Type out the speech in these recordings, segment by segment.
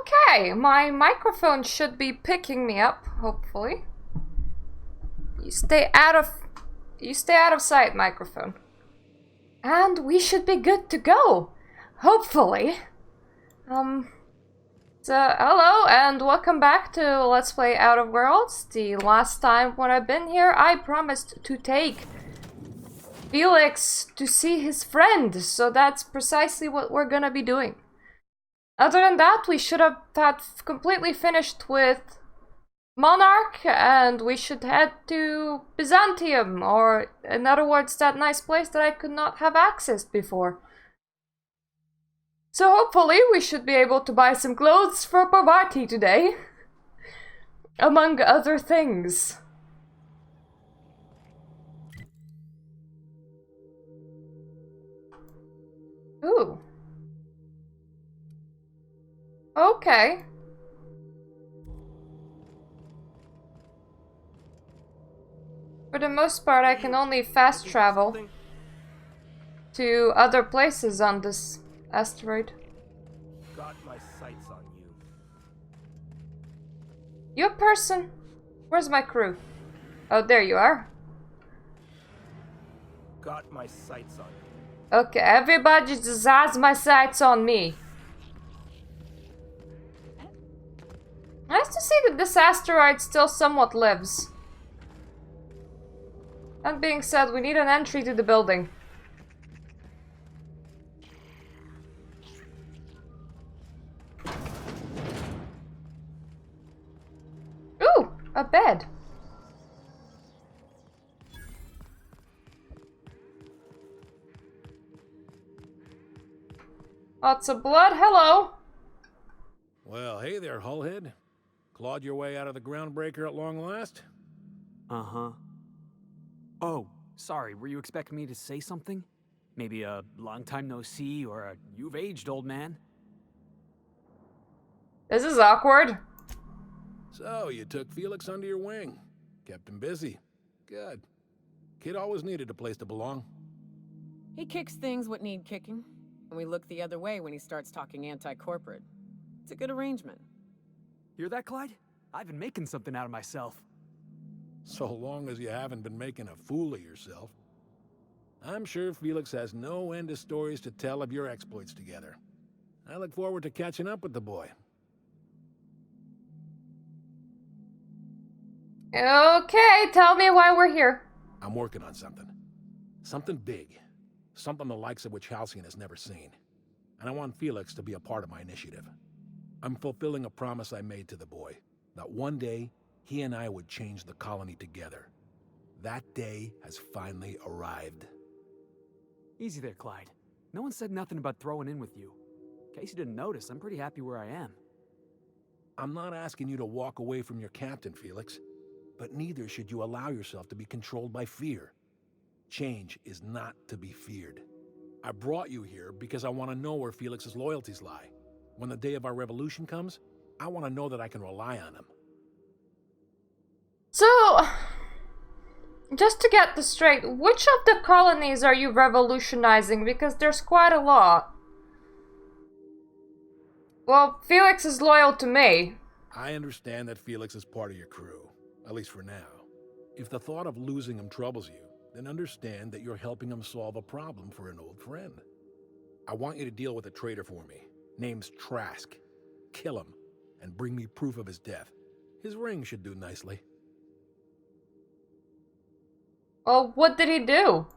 Okay, my microphone should be picking me up, hopefully. You stay out of sight, microphone. And we should be good to go, hopefully. So hello and welcome back to Let's Play Out of Worlds. The last time when I've been here, I promised to take Felix to see his friend, so that's precisely what we're gonna be doing. Other than that, we should have had completely finished with Monarch, and we should head to Byzantium, or in other words, that nice place that I could not have accessed before. So hopefully we should be able to buy some clothes for Parvati today, among other things. Ooh. Okay. For the most part, I can only fast travel to other places on this asteroid. Got my sights on you. You a person? Where's my crew? Oh, there you are. Got my sights on you. Okay, everybody just has my sights on me. Nice to see that this asteroid still somewhat lives. That being said, we need an entry to the building. Ooh, a bed. Lots of blood, hello. Well, hey there, Hullhead. Clawed your way out of the groundbreaker at long last? Uh-huh. Oh, sorry, were you expecting me to say something? Maybe a long time no see, or a you've aged, old man? This is awkward. So, you took Felix under your wing. Kept him busy. Good. Kid always needed a place to belong. He kicks things what need kicking, and we look the other way when he starts talking anti-corporate. It's a good arrangement. Hear that, Clyde? I've been making something out of myself. So long as you haven't been making a fool of yourself. I'm sure Felix has no end of stories to tell of your exploits together. I look forward to catching up with the boy. Okay, tell me why we're here. I'm working on something. Something big. Something the likes of which Halcyon has never seen. And I want Felix to be a part of my initiative. I'm fulfilling a promise I made to the boy, that one day, he and I would change the colony together. That day has finally arrived. Easy there, Clyde. No one said nothing about throwing in with you. In case you didn't notice, I'm pretty happy where I am. I'm not asking you to walk away from your captain, Felix, but neither should you allow yourself to be controlled by fear. Change is not to be feared. I brought you here because I want to know where Felix's loyalties lie. When the day of our revolution comes, I want to know that I can rely on him. So, just to get this straight, which of the colonies are you revolutionizing? Because there's quite a lot. Well, Felix is loyal to me. I understand that Felix is part of your crew, at least for now. If the thought of losing him troubles you, then understand that you're helping him solve a problem for an old friend. I want you to deal with a traitor for me. Name's Trask. Kill him, and bring me proof of his death. His ring should do nicely. Well, what did he do?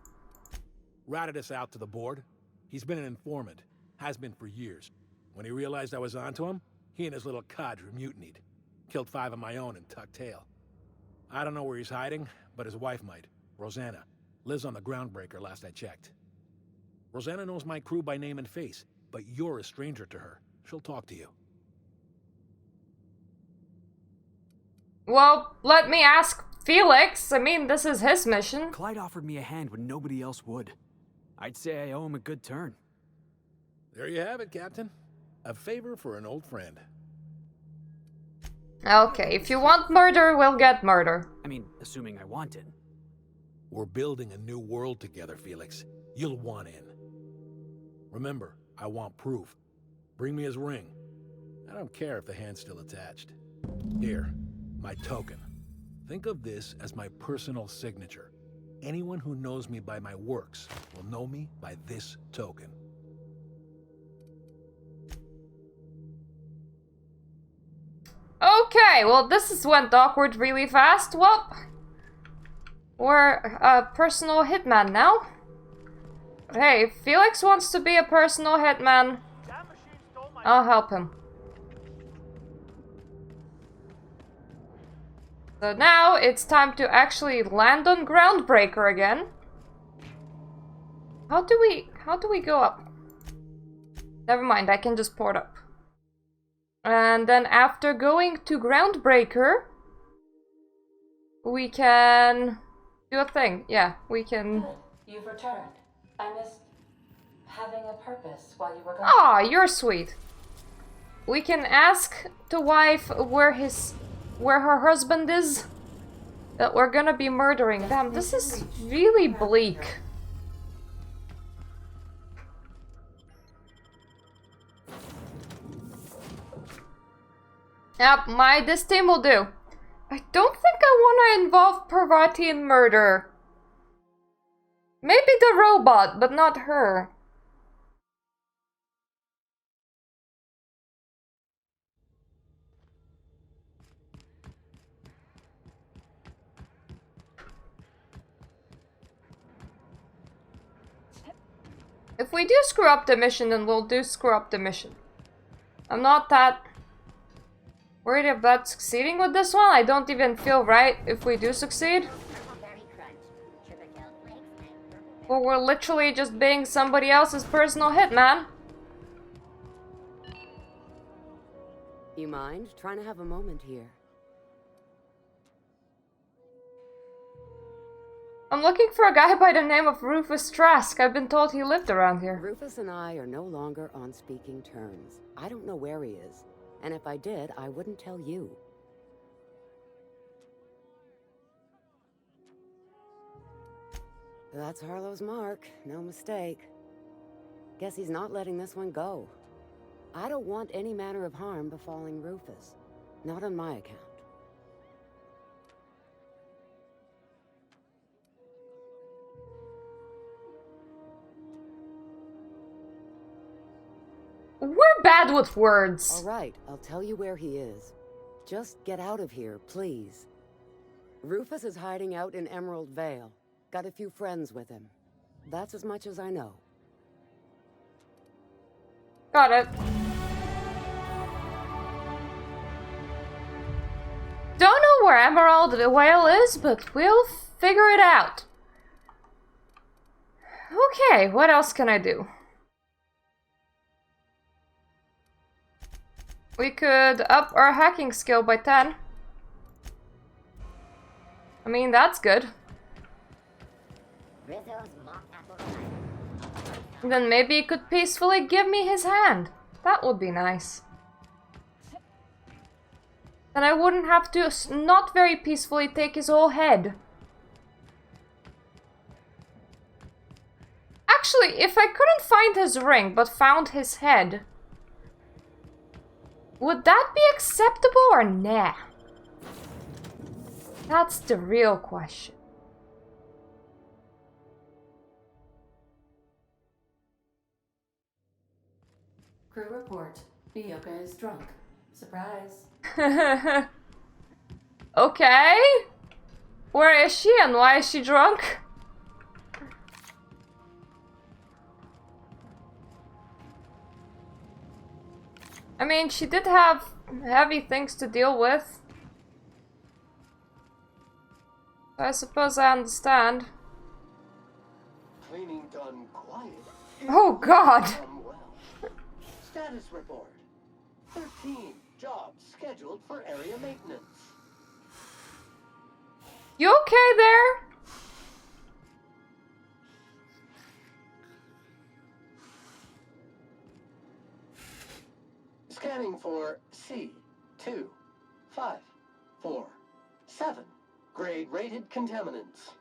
Ratted us out to the board. He's been an informant. Has been for years. When he realized I was onto him, he and his little cadre mutinied. Killed 5 of my own and tucked tail. I don't know where he's hiding, but his wife might. Rosanna. Lives on the groundbreaker last I checked. Rosanna knows my crew by name and face, but you're a stranger to her. She'll talk to you. Well, let me ask Felix. I mean, this is his mission. Clyde offered me a hand when nobody else would. I'd say I owe him a good turn. There you have it, Captain. A favor for an old friend. Okay, if you want murder, we'll get murder. I mean, assuming I want it. We're building a new world together, Felix. You'll want in. Remember, I want proof. Bring me his ring. I don't care if the hand's still attached. Here, my token. Think of this as my personal signature. Anyone who knows me by my works will know me by this token. Okay, well this went awkward really fast. Well, we're a personal hitman now. Hey, if Felix wants to be a personal hitman, I'll help him. So now it's time to actually land on Groundbreaker again. How do we go up? Never mind, I can just port up. And then after going to Groundbreaker, we can do a thing. Yeah, we can... Good. You've returned. I missed having a purpose while you were gone. Aw, you're sweet. We can ask the wife where her husband is. That we're gonna be murdering them. This is really bleak. Yep, this team will do. I don't think I want to involve Parvati in murder. Maybe the robot, but not her. If we do screw up the mission, then we'll do screw up the mission. I'm not that worried about succeeding with this one. I don't even feel right if we do succeed. Well, we're literally just being somebody else's personal hitman. You mind? Trying to have a moment here. I'm looking for a guy by the name of Rufus Trask. I've been told he lived around here. Rufus and I are no longer on speaking terms. I don't know where he is. And if I did, I wouldn't tell you. That's Harlow's mark. No mistake. Guess he's not letting this one go. I don't want any manner of harm befalling Rufus. Not on my account. We're bad with words. All right, I'll tell you where he is. Just get out of here, please. Rufus is hiding out in Emerald Vale. Got a few friends with him. That's as much as I know. Got it. Don't know where Emerald Vale is, but we'll figure it out. Okay, what else can I do? We could up our hacking skill by 10. I mean, that's good. And then maybe he could peacefully give me his hand. That would be nice. Then I wouldn't have to not very peacefully take his whole head. Actually, if I couldn't find his ring but found his head, would that be acceptable or nah? That's the real question. Crew report. Bioka is drunk. Surprise. Okay. Where is she and why is she drunk? I mean, she did have heavy things to deal with. I suppose I understand. Cleaning done quiet. Oh God! Well. Status report. 13 jobs scheduled for area maintenance. You okay there? Scanning for C2547. Grade rated contaminants.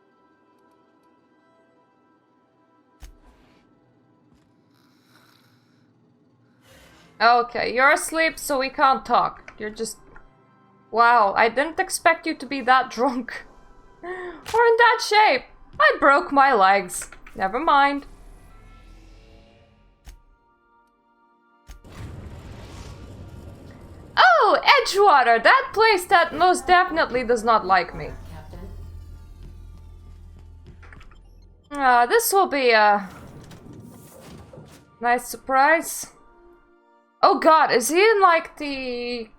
Okay, you're asleep, so we can't talk. You're just... Wow, I didn't expect you to be that drunk. Or in that shape. I broke my legs. Never mind. Oh, Edgewater! That place that most definitely does not like me. Captain. This will be a nice surprise. Oh god, is he in like the...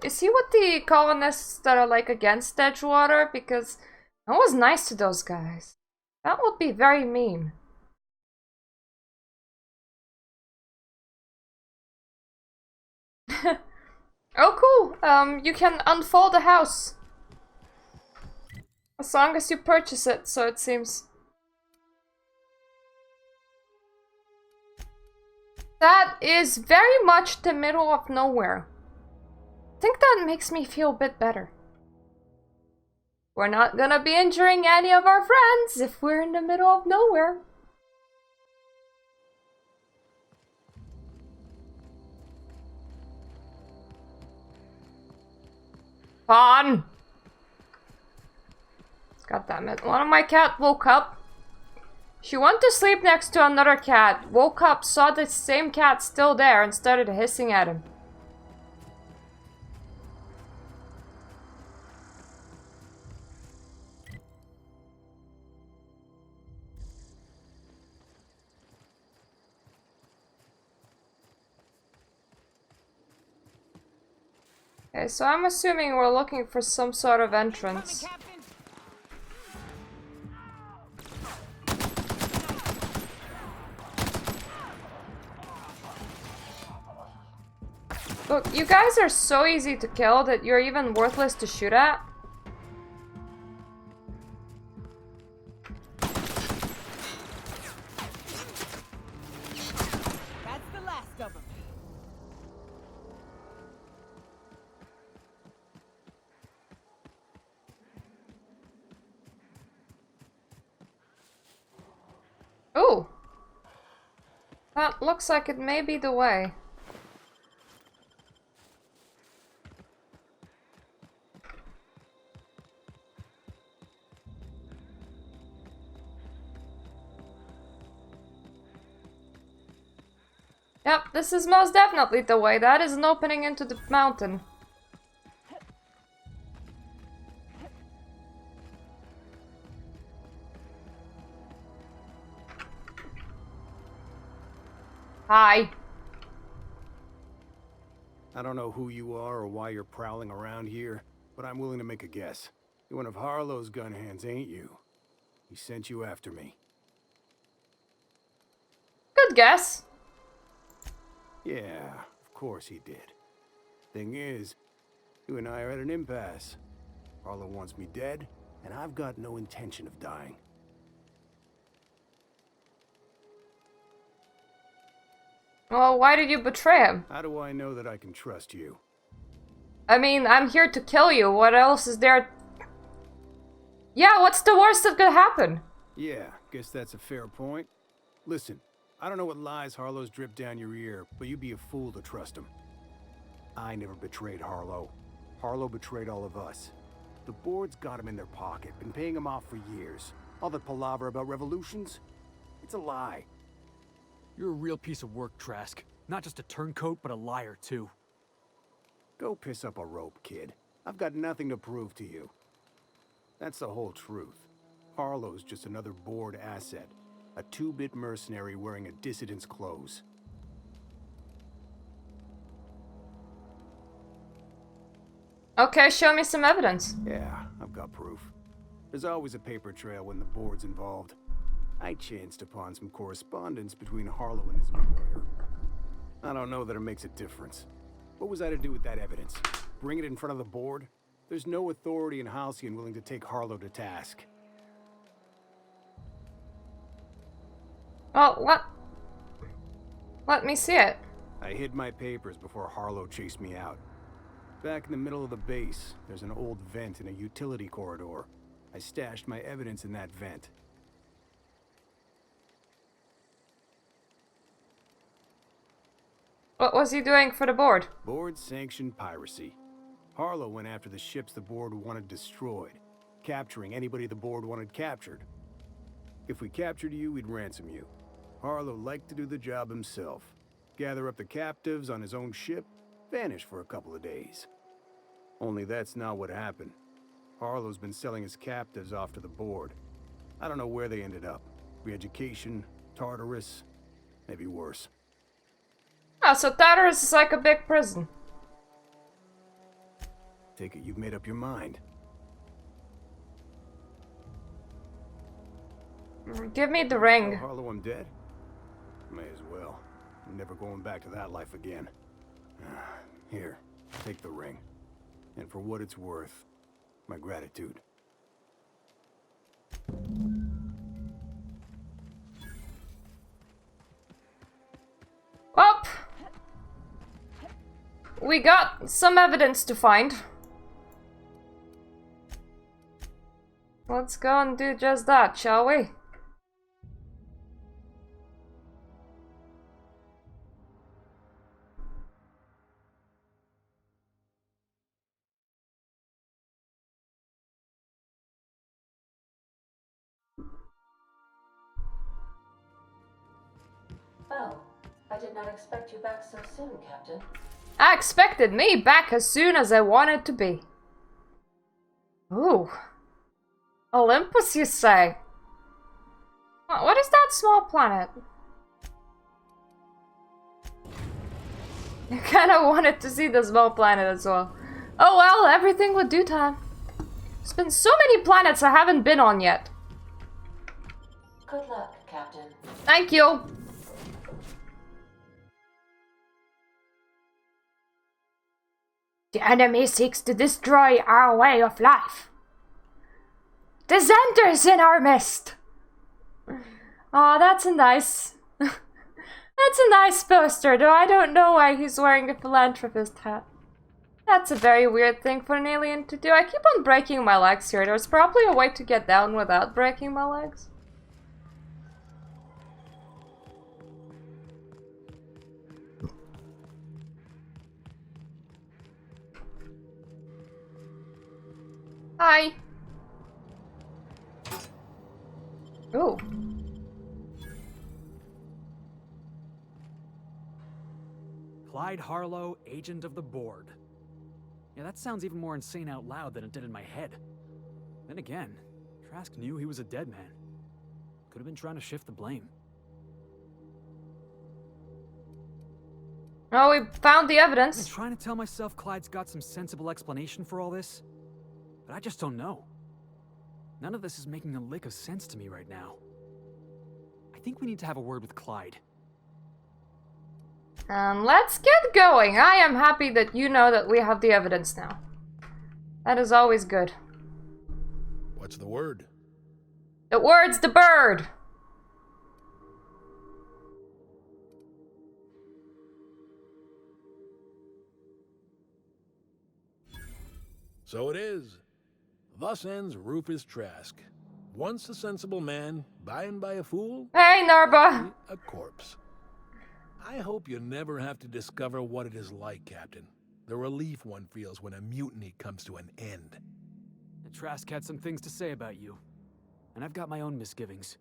Is he with the colonists that are like against Edgewater? Because I was nice to those guys. That would be very mean. Oh cool, you can unfold the house. As long as you purchase it, so it seems. That is very much the middle of nowhere. I think that makes me feel a bit better. We're not gonna be injuring any of our friends if we're in the middle of nowhere. On! God damn it. One of my cat woke up. She went to sleep next to another cat, woke up, saw the same cat still there, and started hissing at him. Okay, so I'm assuming we're looking for some sort of entrance. Look, you guys are so easy to kill that you're even worthless to shoot at. That's the last of them. Ooh. That looks like it may be the way. Yep, this is most definitely the way. That is an opening into the mountain. Hi. I don't know who you are or why you're prowling around here, but I'm willing to make a guess. You're one of Harlow's gun hands, ain't you? He sent you after me. Good guess. Yeah, of course he did. Thing is, you and I are at an impasse. Harlow wants me dead, and I've got no intention of dying. Well, why did you betray him? How do I know that I can trust you? I mean, I'm here to kill you. What else is there? Yeah, what's the worst that could happen? Yeah, guess that's a fair point. Listen, I don't know what lies Harlow's dripped down your ear, but you'd be a fool to trust him. I never betrayed Harlow. Harlow betrayed all of us. The board's got him in their pocket, been paying him off for years. All that palaver about revolutions? It's a lie. You're a real piece of work, Trask. Not just a turncoat, but a liar, too. Go piss up a rope, kid. I've got nothing to prove to you. That's the whole truth. Harlow's just another board asset. A two-bit mercenary wearing a dissident's clothes. Okay, show me some evidence. Yeah, I've got proof. There's always a paper trail when the board's involved. I chanced upon some correspondence between Harlow and his employer. I don't know that it makes a difference. What was I to do with that evidence? Bring it in front of the board? There's no authority in Halcyon willing to take Harlow to task. Well, let me see it. I hid my papers before Harlow chased me out. Back in the middle of the base, there's an old vent in a utility corridor. I stashed my evidence in that vent. What was he doing for the board? Board-sanctioned piracy. Harlow went after the ships the board wanted destroyed, capturing anybody the board wanted captured. If we captured you, we'd ransom you. Harlow liked to do the job himself. Gather up the captives on his own ship, vanish for a couple of days. Only that's not what happened. Harlow's been selling his captives off to the board. I don't know where they ended up. Re-education, Tartarus, maybe worse. Oh, so Tartarus is like a big prison. Take it you've made up your mind. Give me the Tell ring. Harlow I'm dead? May as well. I'm never going back to that life again. Here, take the ring. And for what it's worth, my gratitude. Well, we got some evidence to find. Let's go and do just that, shall we? Well, I did not expect you back so soon, Captain. I expected me back as soon as I wanted to be. Ooh. Olympus, you say? What is that small planet? I kinda wanted to see the small planet as well. Oh well, everything with due time. There's been so many planets I haven't been on yet. Good luck, Captain. Thank you. The enemy seeks to destroy our way of life. Dissenters in our midst. Oh, that's a nice... that's a nice poster, though I don't know why he's wearing a philanthropist hat. That's a very weird thing for an alien to do. I keep on breaking my legs here. There's probably a way to get down without breaking my legs. Hi. Ooh. Clyde Harlow, agent of the board. Yeah, that sounds even more insane out loud than it did in my head. Then again, Trask knew he was a dead man. Could have been trying to shift the blame. Oh, we found the I've been evidence. trying to tell myself Clyde's got some sensible explanation for all this, but I just don't know. None of this is making a lick of sense to me right now. I think we need to have a word with Clyde. Let's get going. I am happy that you know that we have the evidence now. That is always good. What's the word? The word's the bird. So it is. Thus ends Rufus Trask. Once a sensible man, by and by a fool, Hey, Narba. a corpse. I hope you never have to discover what it is like, Captain. The relief one feels when a mutiny comes to an end. And Trask had some things to say about you. And I've got my own misgivings.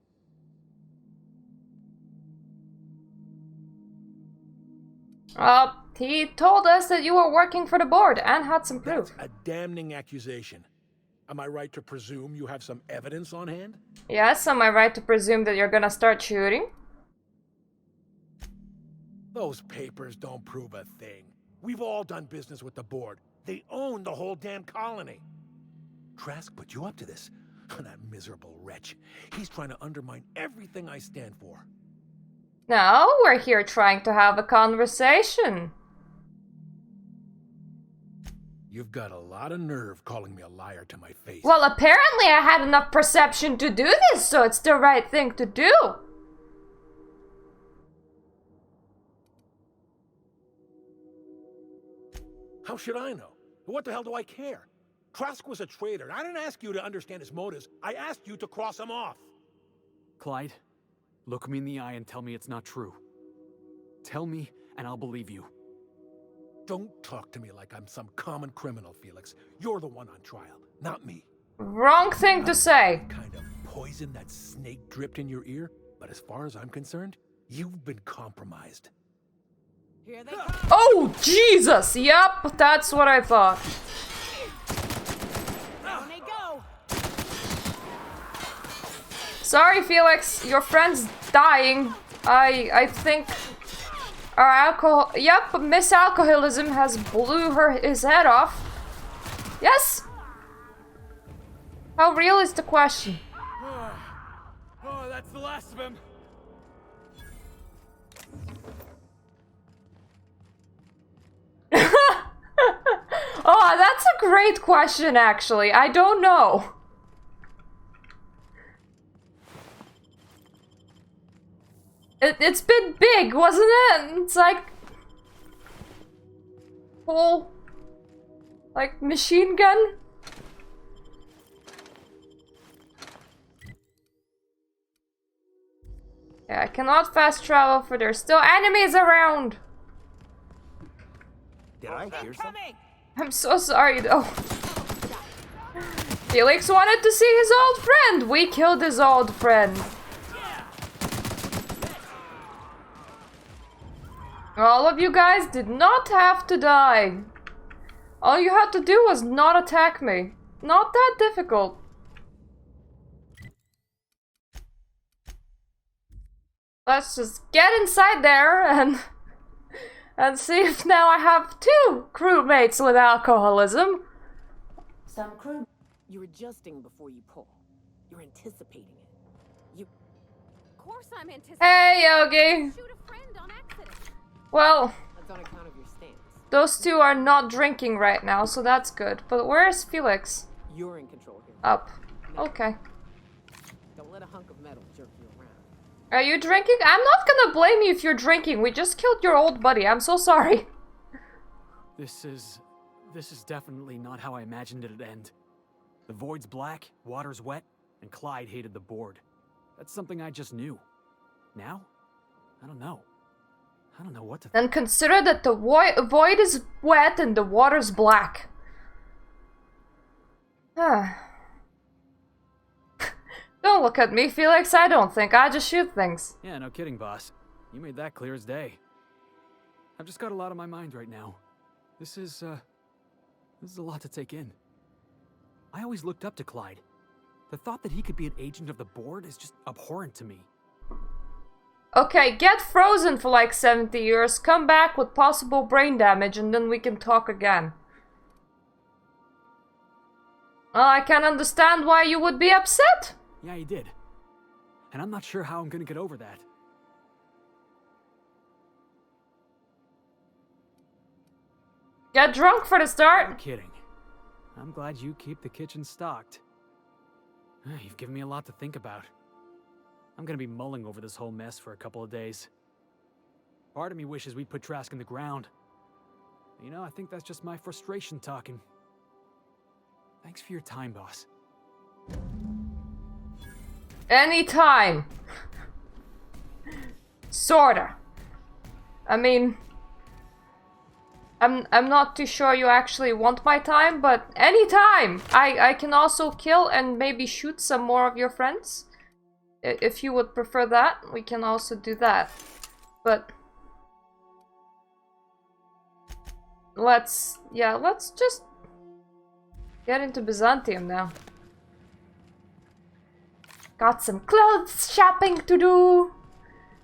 He told us that you were working for the board and had some proof. That's a damning accusation. Am I right to presume you have some evidence on hand? Yes, am I right to presume that you're gonna start shooting? Those papers don't prove a thing. We've all done business with the board. They own the whole damn colony. Trask put you up to this. That miserable wretch. He's trying to undermine everything I stand for. No, we're here trying to have a conversation. You've got a lot of nerve calling me a liar to my face. Well, apparently I had enough perception to do this, so it's the right thing to do. How should I know? What the hell do I care? Trask was a traitor, and I didn't ask you to understand his motives. I asked you to cross him off. Clyde, look me in the eye and tell me it's not true. Tell me, and I'll believe you. Don't talk to me like I'm some common criminal, Felix. You're the one on trial, not me. Wrong thing to say. Kind of poison that snake dripped in your ear, but as far as I'm concerned, you've been compromised. Here they come. Oh, Jesus! Yep, that's what I thought. Down they go. Sorry, Felix, your friend's dying. I think our alcohol. Yep, Miss Alcoholism has blew his head off. Yes. How real is the question? Oh, that's the last of him. Oh, that's a great question, actually. I don't know. It's been big, wasn't it? It's like whole like machine gun. Yeah, I cannot fast travel for there's still enemies around. Did I hear something? Coming. I'm so sorry though. Felix wanted to see his old friend. We killed his old friend. All of you guys did not have to die. All you had to do was not attack me. Not that difficult. Let's just get inside there and see if now I have 2 crewmates with alcoholism. Some crew. You're adjusting before you pull. You're anticipating it. You. Of course I'm anticipating. Hey, Yogi. Shoot a friend on accident. Well, That's on account of your stance. those 2 are not drinking right now, so that's good. But where's Felix? You're in control here. Up. Okay. Don't let a hunk of metal jerk you around. Are you drinking? I'm not gonna blame you if you're drinking. We just killed your old buddy. I'm so sorry. This is definitely not how I imagined it'd end. The void's black, water's wet, and Clyde hated the board. That's something I just knew. Now? I don't know. I don't know what to Then consider that the void is wet and the water's black. Don't look at me, Felix. I don't think. I just shoot things. Yeah, no kidding, boss. You made that clear as day. I've just got a lot on my mind right now. This is a lot to take in. I always looked up to Clyde. The thought that he could be an agent of the board is just abhorrent to me. Okay, get frozen for like 70 years, come back with possible brain damage, and then we can talk again. Well, I can understand why you would be upset. Yeah, he did. And I'm not sure how I'm gonna get over that. Get drunk for the No start. kidding. I'm glad you keep the kitchen stocked. You've given me a lot to think about. I'm gonna be mulling over this whole mess for a couple of days. Part of me wishes we'd put Trask in the ground. You know, I think that's just my frustration talking. Thanks for your time, boss. Anytime. Sorta. I mean, I'm not too sure you actually want my time, but anytime. I can also kill and maybe shoot some more of your friends. If you would prefer that, we can also do that. But let's just get into Byzantium now. Got some clothes shopping to do.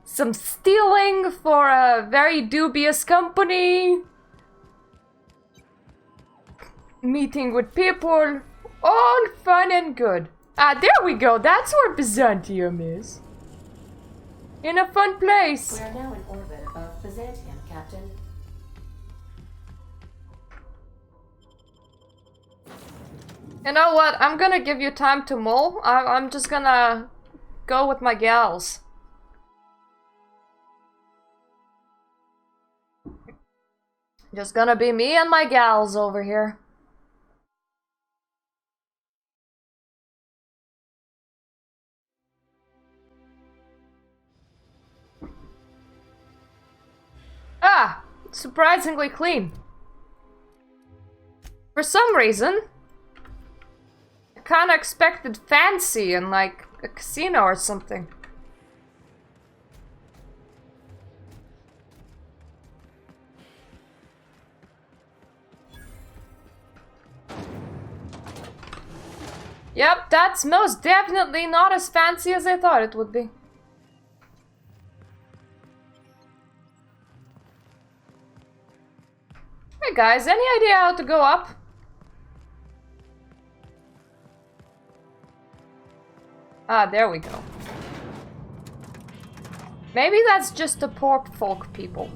Some stealing for a very dubious company. Meeting with people. All fun and good. Ah, there we go. That's where Byzantium is. In a fun place. We are now in orbit above Byzantium, Captain. You know what? I'm gonna give you time to mull. I'm just gonna go with my gals. Just gonna be me and my gals over here. Ah! Surprisingly clean. For some reason, I kinda expected fancy and like a casino or something. Yep, that's most definitely not as fancy as I thought it would be. Hey guys, any idea how to go up? Ah, there we go. Maybe that's just the poor folk people.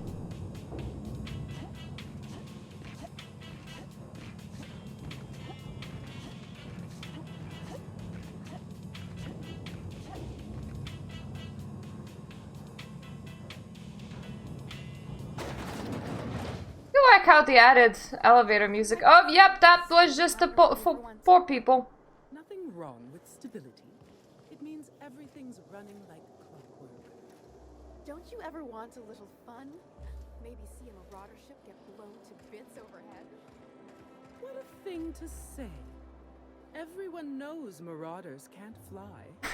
I like how they added elevator music. Oh, yep, that was just the poor people. Nothing wrong with stability. It means everything's running like clockwork. Don't you ever want a little fun? Maybe see a marauder ship get blown to bits overhead? What a thing to say. Everyone knows marauders can't fly.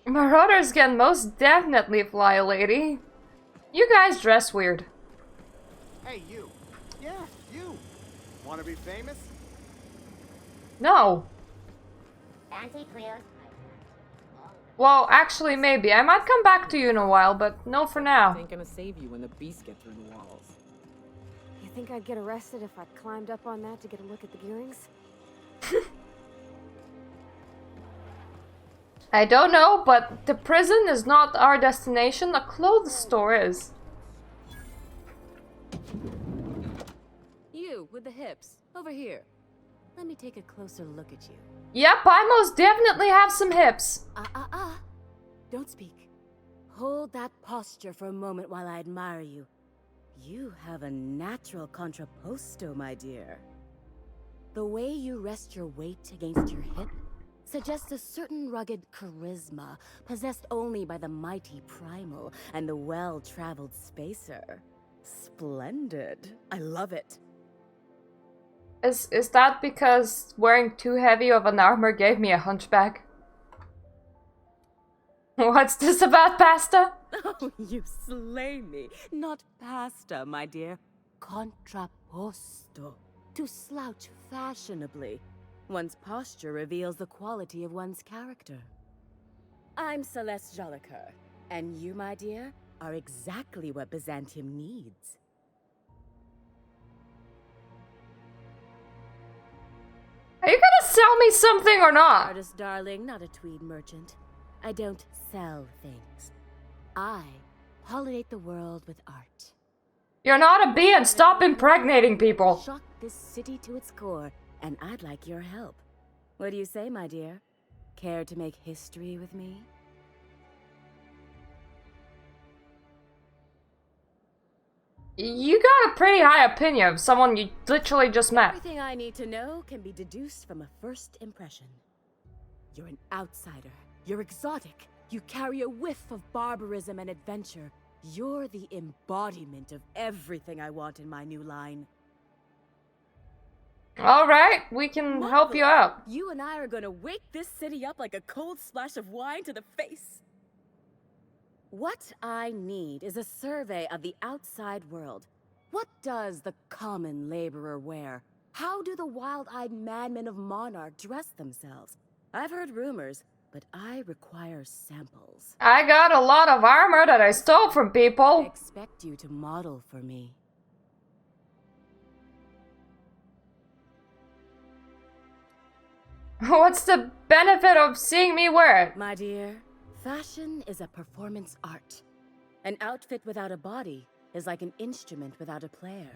Marauders can most definitely fly, lady. You guys dress weird. Hey, you. Yeah, you. Want to be famous? No. Well, actually, maybe. I might come back to you in a while, but no for now. Ain't gonna save you when the beasts get through the walls. You think I'd get arrested if I climbed up on that to get a look at the gearings? I don't know, but the prison is not our destination. A clothes store is. You, with the hips. Over here. Let me take a closer look at you. Yep, I most definitely have some hips. Don't speak. Hold that posture for a moment while I admire you. You have a natural contrapposto, my dear. The way you rest your weight against your hip suggests a certain rugged charisma possessed only by the mighty primal and the well-traveled spacer. Splendid. I love it. Is that because wearing too heavy of an armor gave me a hunchback? What's this about pasta? Oh, you slay me. Not pasta, my dear. Contrapposto. To slouch fashionably. One's posture reveals the quality of one's character. I'm Celeste Jolicoeur, and you, my dear, are exactly what Byzantium needs. Are you gonna sell me something or not? Artist, darling, not a tweed merchant. I don't sell things. I pollinate the world with art. You're not a bee and stop impregnating people. Shock this city to its core, and I'd like your help. What do you say, my dear? Care to make history with me? You got a pretty high opinion of someone you literally just met. Everything I need to know can be deduced from a first impression. You're an outsider. You're exotic. You carry a whiff of barbarism and adventure. You're the embodiment of everything I want in my new line. Alright, we can help you out. You and I are gonna wake this city up like a cold splash of wine to the face. What I need is a survey of the outside world. What does the common laborer wear? How do the wild-eyed madmen of Monarch dress themselves? I've heard rumors, but I require samples. I got a lot of armor that I stole from people. I expect you to model for me. What's the benefit of seeing me wear it? My dear, fashion is a performance art. An outfit without a body is like an instrument without a player.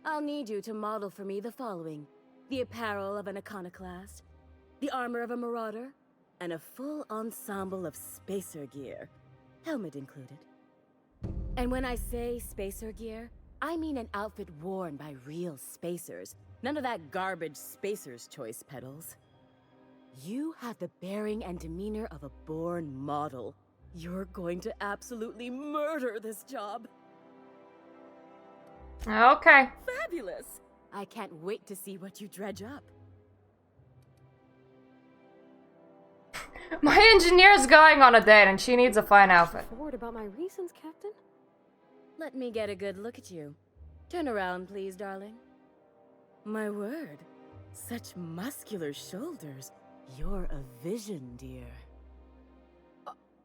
I'll need you to model for me the following: the apparel of an iconoclast, the armor of a marauder, and a full ensemble of spacer gear, helmet included. And when I say spacer gear, I mean an outfit worn by real spacers. None of that garbage spacer's choice pedals. You have the bearing and demeanor of a born model. You're going to absolutely murder this job. Okay. Fabulous! I can't wait to see what you dredge up. My engineer's going on a date and she needs a fine outfit. Forward about my reasons, Captain? Let me get a good look at you. Turn around, please, darling. My word. Such muscular shoulders. You're a vision, dear.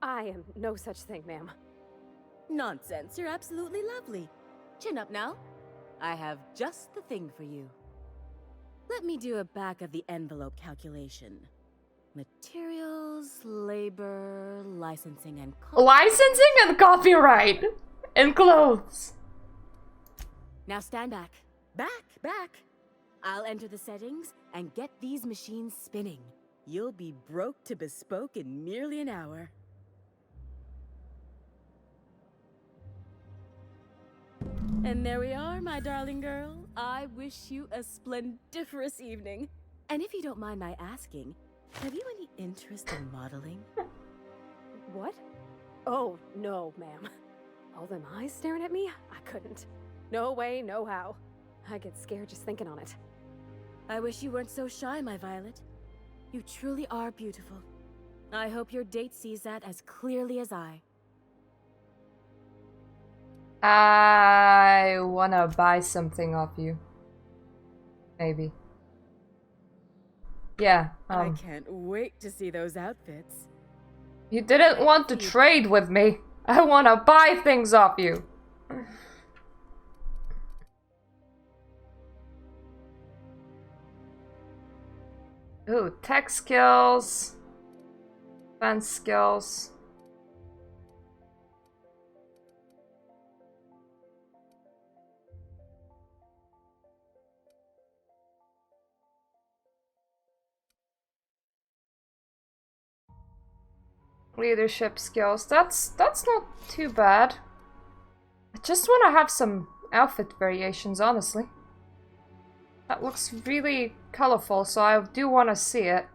I am no such thing, ma'am. Nonsense. You're absolutely lovely. Chin up now. I have just the thing for you. Let me do a back-of-the-envelope calculation. Materials, labor, licensing, and Licensing and copyright. And clothes. Now stand back. Back! I'll enter the settings and get these machines spinning. You'll be broke to bespoke in merely an hour. And there we are, my darling girl. I wish you a splendiferous evening. And if you don't mind my asking, have you any interest in modeling? What? Oh, no, ma'am. All them eyes staring at me? I couldn't. No way, no how. I get scared just thinking on it. I wish you weren't so shy, my Violet. You truly are beautiful. I hope your date sees that as clearly as I. I wanna buy something off you. Maybe. Yeah. I can't wait to see those outfits. You didn't want to trade with me. I wanna buy things off you. Ooh, tech skills. Defense skills. Leadership skills. That's not too bad. I just want to have some outfit variations, honestly. That looks really colorful, so I do want to see it.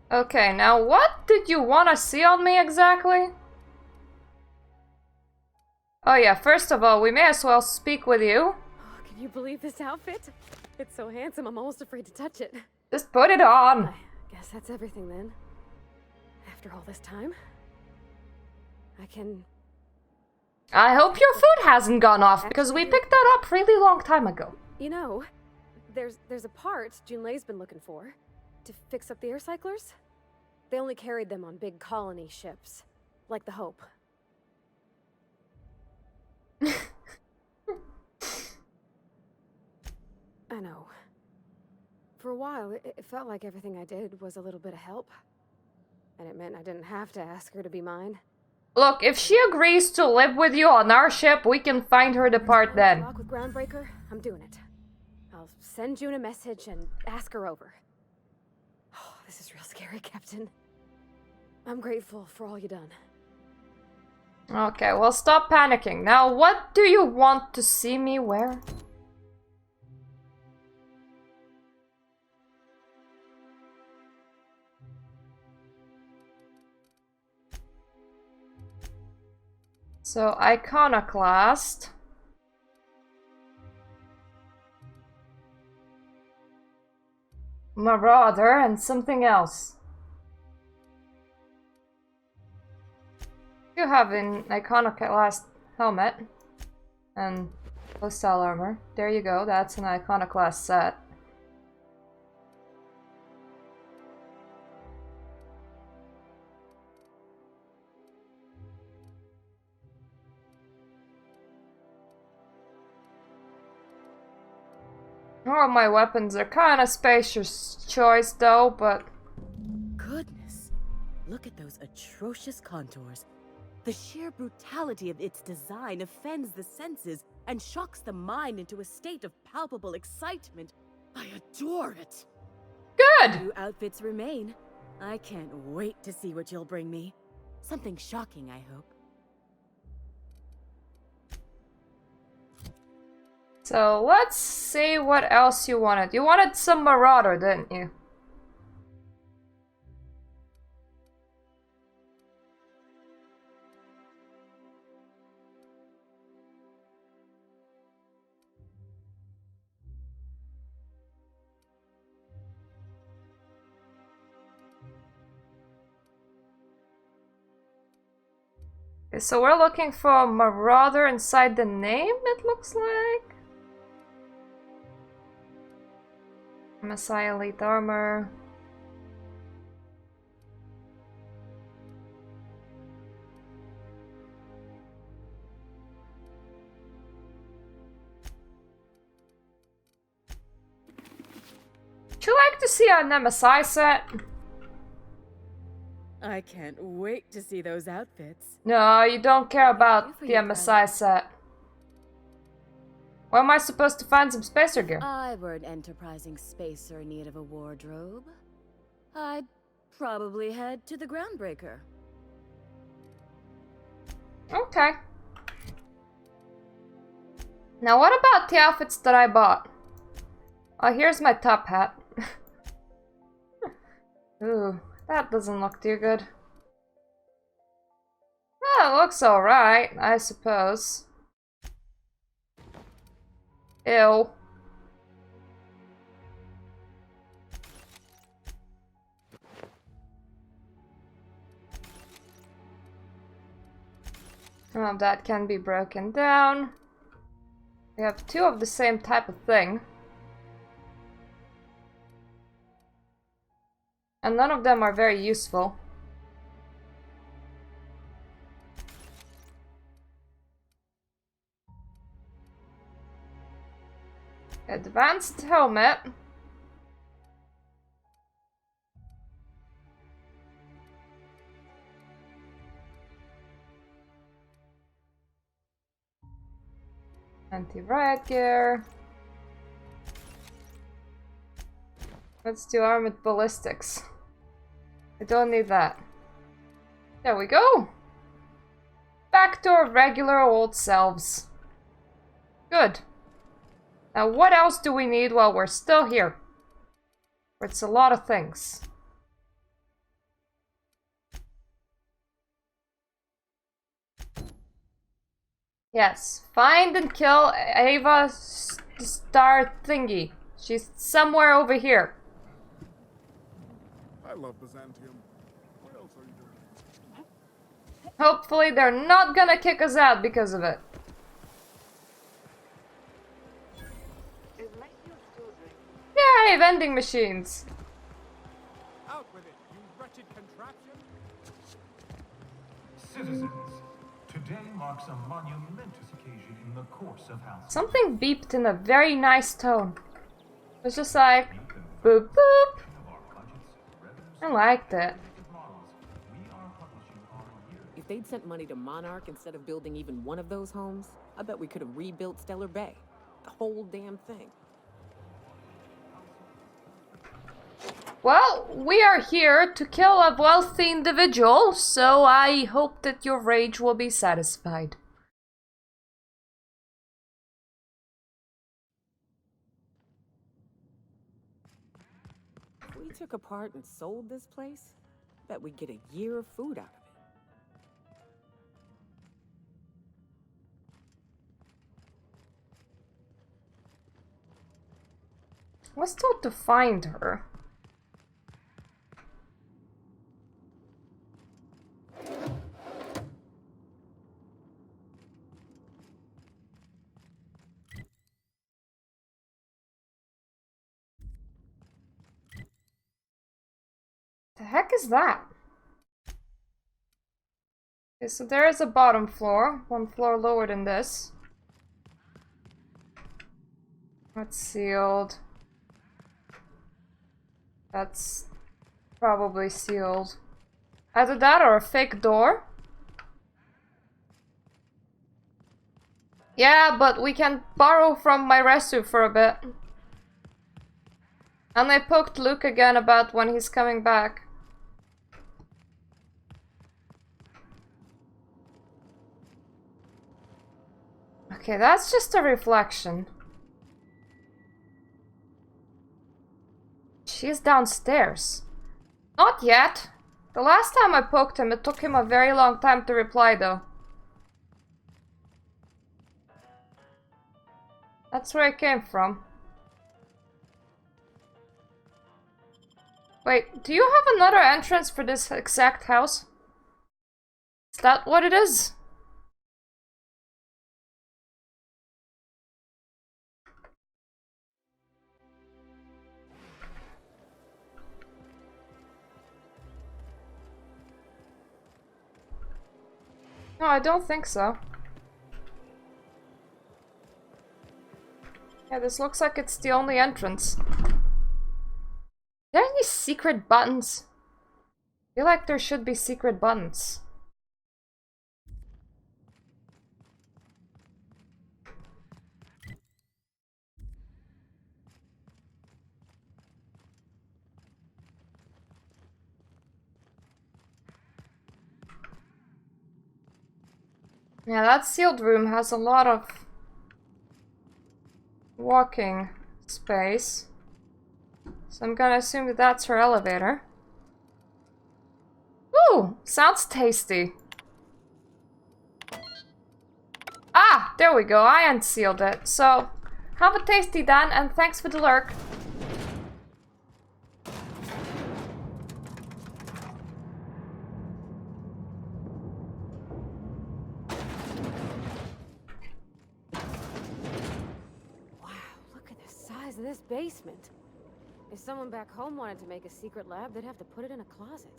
Okay, now what did you want to see on me exactly? Oh yeah, first of all, we may as well speak with you. Oh, can you believe this outfit? It's so handsome, I'm almost afraid to touch it. Just put it on. I guess that's everything then. After all this time, I hope your food hasn't gone off, because we picked that up really long time ago. You know, there's a part Junlei's been looking for. To fix up the air cyclers? They only carried them on big colony ships, like the Hope. I know. For a while, it felt like everything I did was a little bit of help. And it meant I didn't have to ask her to be mine. Look, if she agrees to live with you on our ship, we can find her the part then. Talk with Groundbreaker, I'm doing it. I'll send June a message and ask her over. Oh, this is real scary, Captain. I'm grateful for all you done. Okay, well, stop panicking. Now, what do you want to see me wear? So, Iconoclast. Marauder and something else. You have an Iconoclast helmet and hostile armor. There you go, that's an Iconoclast set. All my weapons are kind of spacious choice though, but... Goodness, look at those atrocious contours. The sheer brutality of its design offends the senses and shocks the mind into a state of palpable excitement. I adore it. Good! New outfits remain. I can't wait to see what you'll bring me. Something shocking, I hope. So let's see what else you wanted. You wanted some Marauder, didn't you? Okay, so we're looking for a Marauder inside the name, it looks like. MSI Elite Armor. Would you like to see an MSI set? I can't wait to see those outfits. No, you don't care about the you, MSI set. Where am I supposed to find some spacer gear? I were an enterprising spacer in need of a wardrobe. I'd probably head to the Groundbreaker. Okay. Now what about the outfits that I bought? Oh, here's my top hat. Ooh, that doesn't look too good. Oh, it looks alright, I suppose. Ew. Some of that can be broken down. We have two of the same type of thing. And none of them are very useful. Advanced helmet. Anti-riot gear. Let's do armored ballistics. I don't need that. There we go. Back to our regular old selves. Good. Now what else do we need while we're still here? It's a lot of things. Yes, find and kill Ava Star Thingy. She's somewhere over here. I love Byzantium. What else are you doing? Hopefully they're not gonna kick us out because of it. Yay, vending machines! Out with it, you wretched contraption! Citizens, today marks a monumentous occasion in the course of House. Something beeped in a very nice tone. It was just like, boop boop. I liked it. If they'd sent money to Monarch instead of building even one of those homes, I bet we could have rebuilt Stellar Bay. The whole damn thing. Well, we are here to kill a wealthy individual, so I hope that your rage will be satisfied. If we took apart and sold this place, I bet we'd get a year of food out of it. We're still to find her. The heck is that? Okay, so there is a bottom floor, one floor lower than this. That's sealed. That's probably sealed. Either that or a fake door. Yeah, but we can borrow from my resu for a bit. And I poked Luke again about when he's coming back. Okay, that's just a reflection. She's downstairs. Not yet. The last time I poked him, it took him a very long time to reply though. That's where I came from. Wait, do you have another entrance for this exact house? Is that what it is? No, I don't think so. Yeah, this looks like it's the only entrance. Are there any secret buttons? I feel like there should be secret buttons. Yeah, that sealed room has a lot of walking space. So I'm gonna assume that that's her elevator. Ooh, sounds tasty. Ah, there we go, I unsealed it. So, have a tasty Dan, and thanks for the lurk. Of this basement. If someone back home wanted to make a secret lab, they'd have to put it in a closet.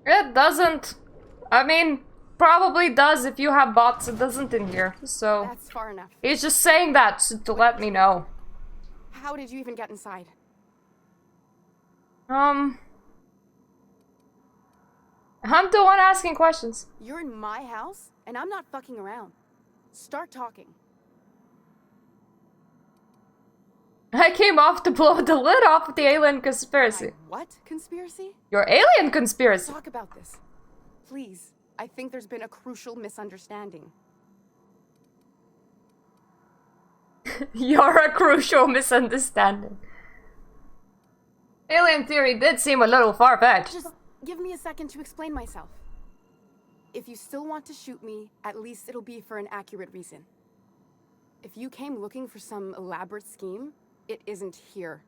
It doesn't. I mean, probably does if you have bots. It doesn't in here, so... That's far enough. He's just saying that to let me know. How did you even get inside? I'm the one asking questions. You're in my house, and I'm not fucking around. Start talking. I came off to blow the lid off of the alien conspiracy. What conspiracy? Your alien conspiracy. Talk about this. Please. I think there's been a crucial misunderstanding. You're a crucial misunderstanding. Alien theory did seem a little far-fetched. Just give me a second to explain myself. If you still want to shoot me, at least it'll be for an accurate reason. If you came looking for some elaborate scheme, it isn't here.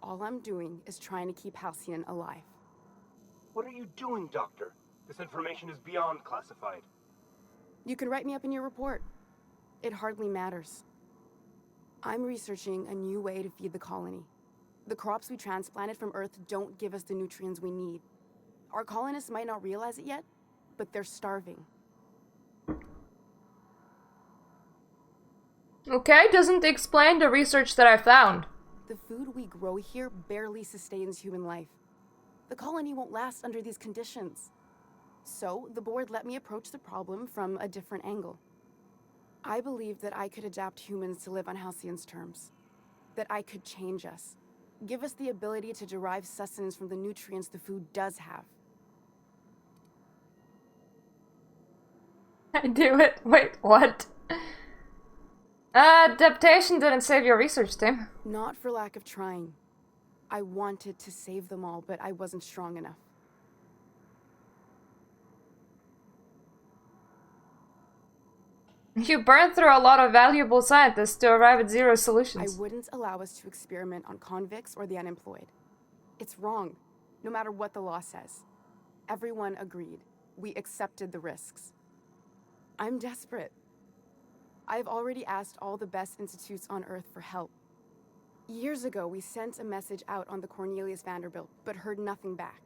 All I'm doing is trying to keep Halcyon alive. What are you doing, Doctor? This information is beyond classified. You can write me up in your report. It hardly matters. I'm researching a new way to feed the colony. The crops we transplanted from Earth don't give us the nutrients we need. Our colonists might not realize it yet, but they're starving. Okay, doesn't explain the research that I found. The food we grow here barely sustains human life. The colony won't last under these conditions. So, the board let me approach the problem from a different angle. I believed that I could adapt humans to live on Halcyon's terms. That I could change us. Give us the ability to derive sustenance from the nutrients the food does have. I do it. Wait, what? Adaptation didn't save your research team. Not for lack of trying. I wanted to save them all, but I wasn't strong enough. You burned through a lot of valuable scientists to arrive at zero solutions. I wouldn't allow us to experiment on convicts or the unemployed. It's wrong, no matter what the law says. Everyone agreed. We accepted the risks. I'm desperate. I've already asked all the best institutes on Earth for help. Years ago, we sent a message out on the Cornelius Vanderbilt, but heard nothing back.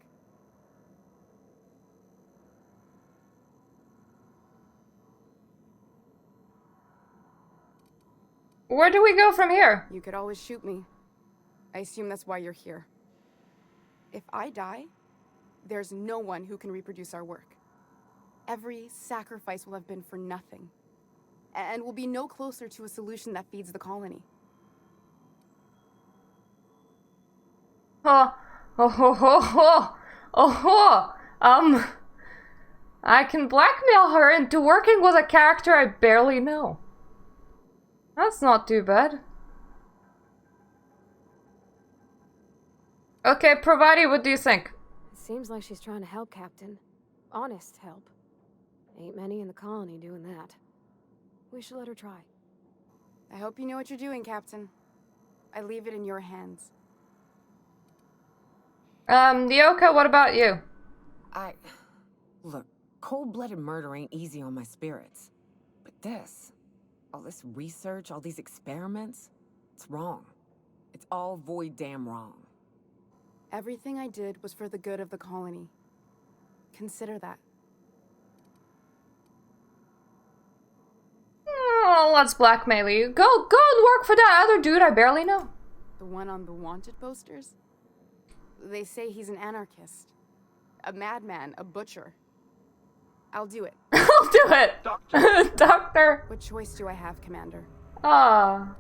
Where do we go from here? You could always shoot me. I assume that's why you're here. If I die, there's no one who can reproduce our work. Every sacrifice will have been for nothing. And we'll be no closer to a solution that feeds the colony. I can blackmail her into working with a character I barely know. That's not too bad. Okay, Pravati, what do you think? It seems like she's trying to help, Captain. Honest help. Ain't many in the colony doing that. We should let her try. I hope you know what you're doing, Captain. I leave it in your hands. Nyoka, what about you? Look, cold-blooded murder ain't easy on my spirits. But this, all this research, all these experiments, it's wrong. It's all void damn wrong. Everything I did was for the good of the colony. Consider that. Oh, let's blackmail you. Go and work for that other dude I barely know. The one on the wanted posters? They say he's an anarchist. A madman, a butcher. I'll do it. I'll do it! Doctor! Doctor! What choice do I have, Commander? Ah.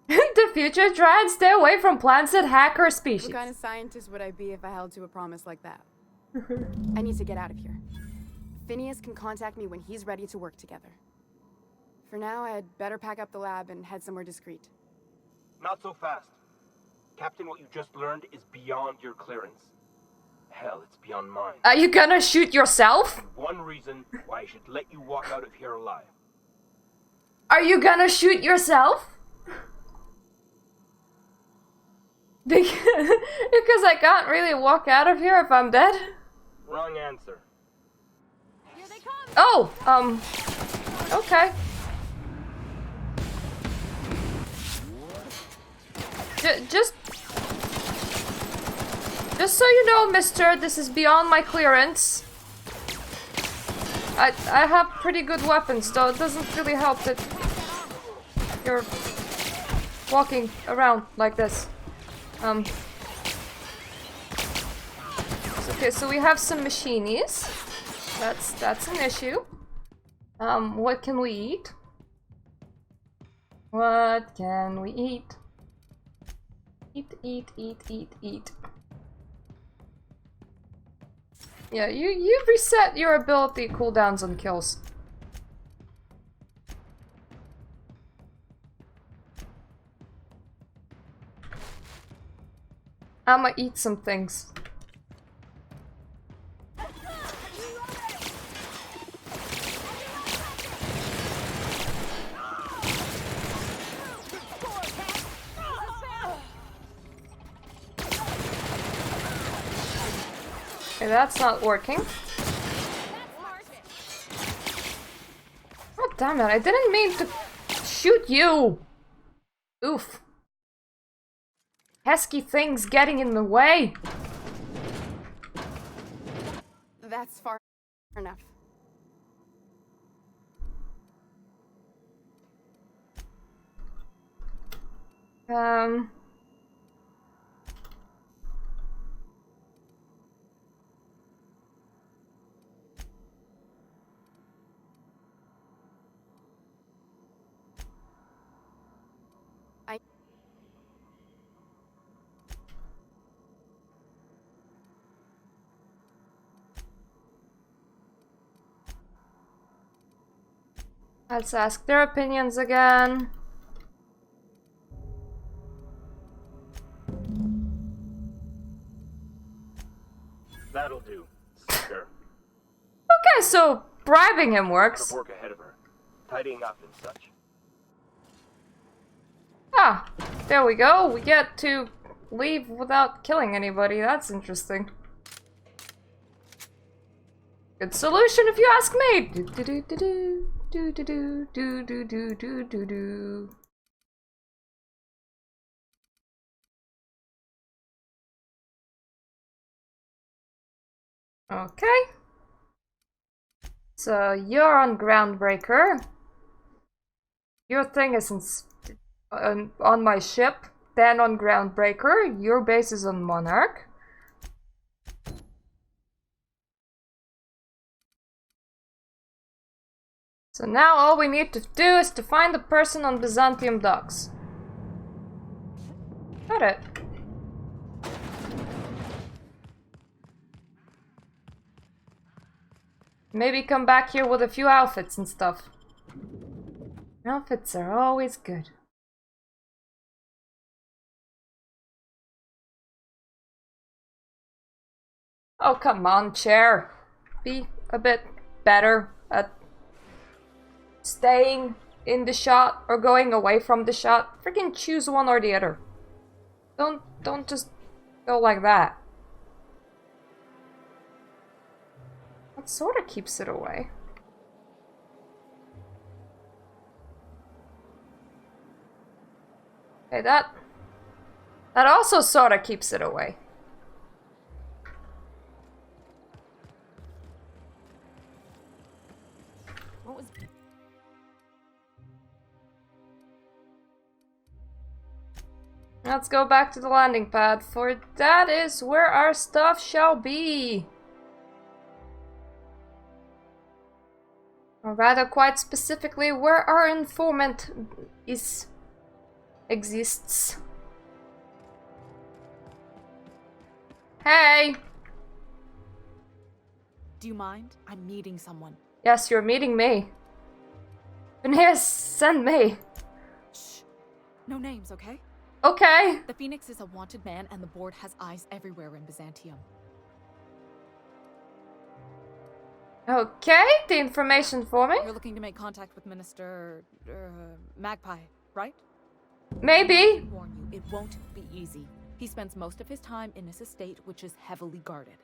The future try and stay away from plants that hack our species. What kind of scientist would I be if I held to a promise like that? I need to get out of here. Phineas can contact me when he's ready to work together. For now, I'd better pack up the lab and head somewhere discreet. Not so fast. Captain, what you just learned is beyond your clearance. Hell, it's beyond mine. Are you gonna shoot yourself? One reason why I should let you walk out of here alive. Are you gonna shoot yourself? Because I can't really walk out of here if I'm dead? Wrong answer. Here they come. Oh, okay. Just so you know, mister, this is beyond my clearance. I have pretty good weapons, though it doesn't really help that you're walking around like this. Okay, so we have some machinies. That's an issue. What can we eat? What can we eat? Eat. Yeah, you reset your ability cooldowns on kills. I'ma eat some things. Okay, that's not working. Oh, damn it, I didn't mean to shoot you! Oof. Pesky things getting in the way. That's far enough. Let's ask their opinions again. That'll do. Sure. Okay, so bribing him works. Work ahead of her, tidying up and such. Ah, there we go. We get to leave without killing anybody. That's interesting. Good solution if you ask me. Do. Okay. So you're on Groundbreaker. Your thing is on my ship, then on Groundbreaker. Your base is on Monarch. So now all we need to do is to find the person on Byzantium docks. Got it. Maybe come back here with a few outfits and stuff. Outfits are always good. Oh, come on, chair. Be a bit better at staying in the shot or going away from the shot. Freaking choose one or the other. Don't just go like that. That sort of keeps it away. Okay, that also sort of keeps it away. What was... Let's go back to the landing pad, for that is where our stuff shall be. Or rather, quite specifically, where our informant exists. Hey! Do you mind? I'm meeting someone. Yes, you're meeting me. Phineas, send me. Shh. No names, okay? Okay. The Phoenix is a wanted man, and the board has eyes everywhere in Byzantium. Okay, the information for me. You're looking to make contact with Minister... Magpie, right? Maybe. I warn you, it won't be easy. He spends most of his time in his estate, which is heavily guarded.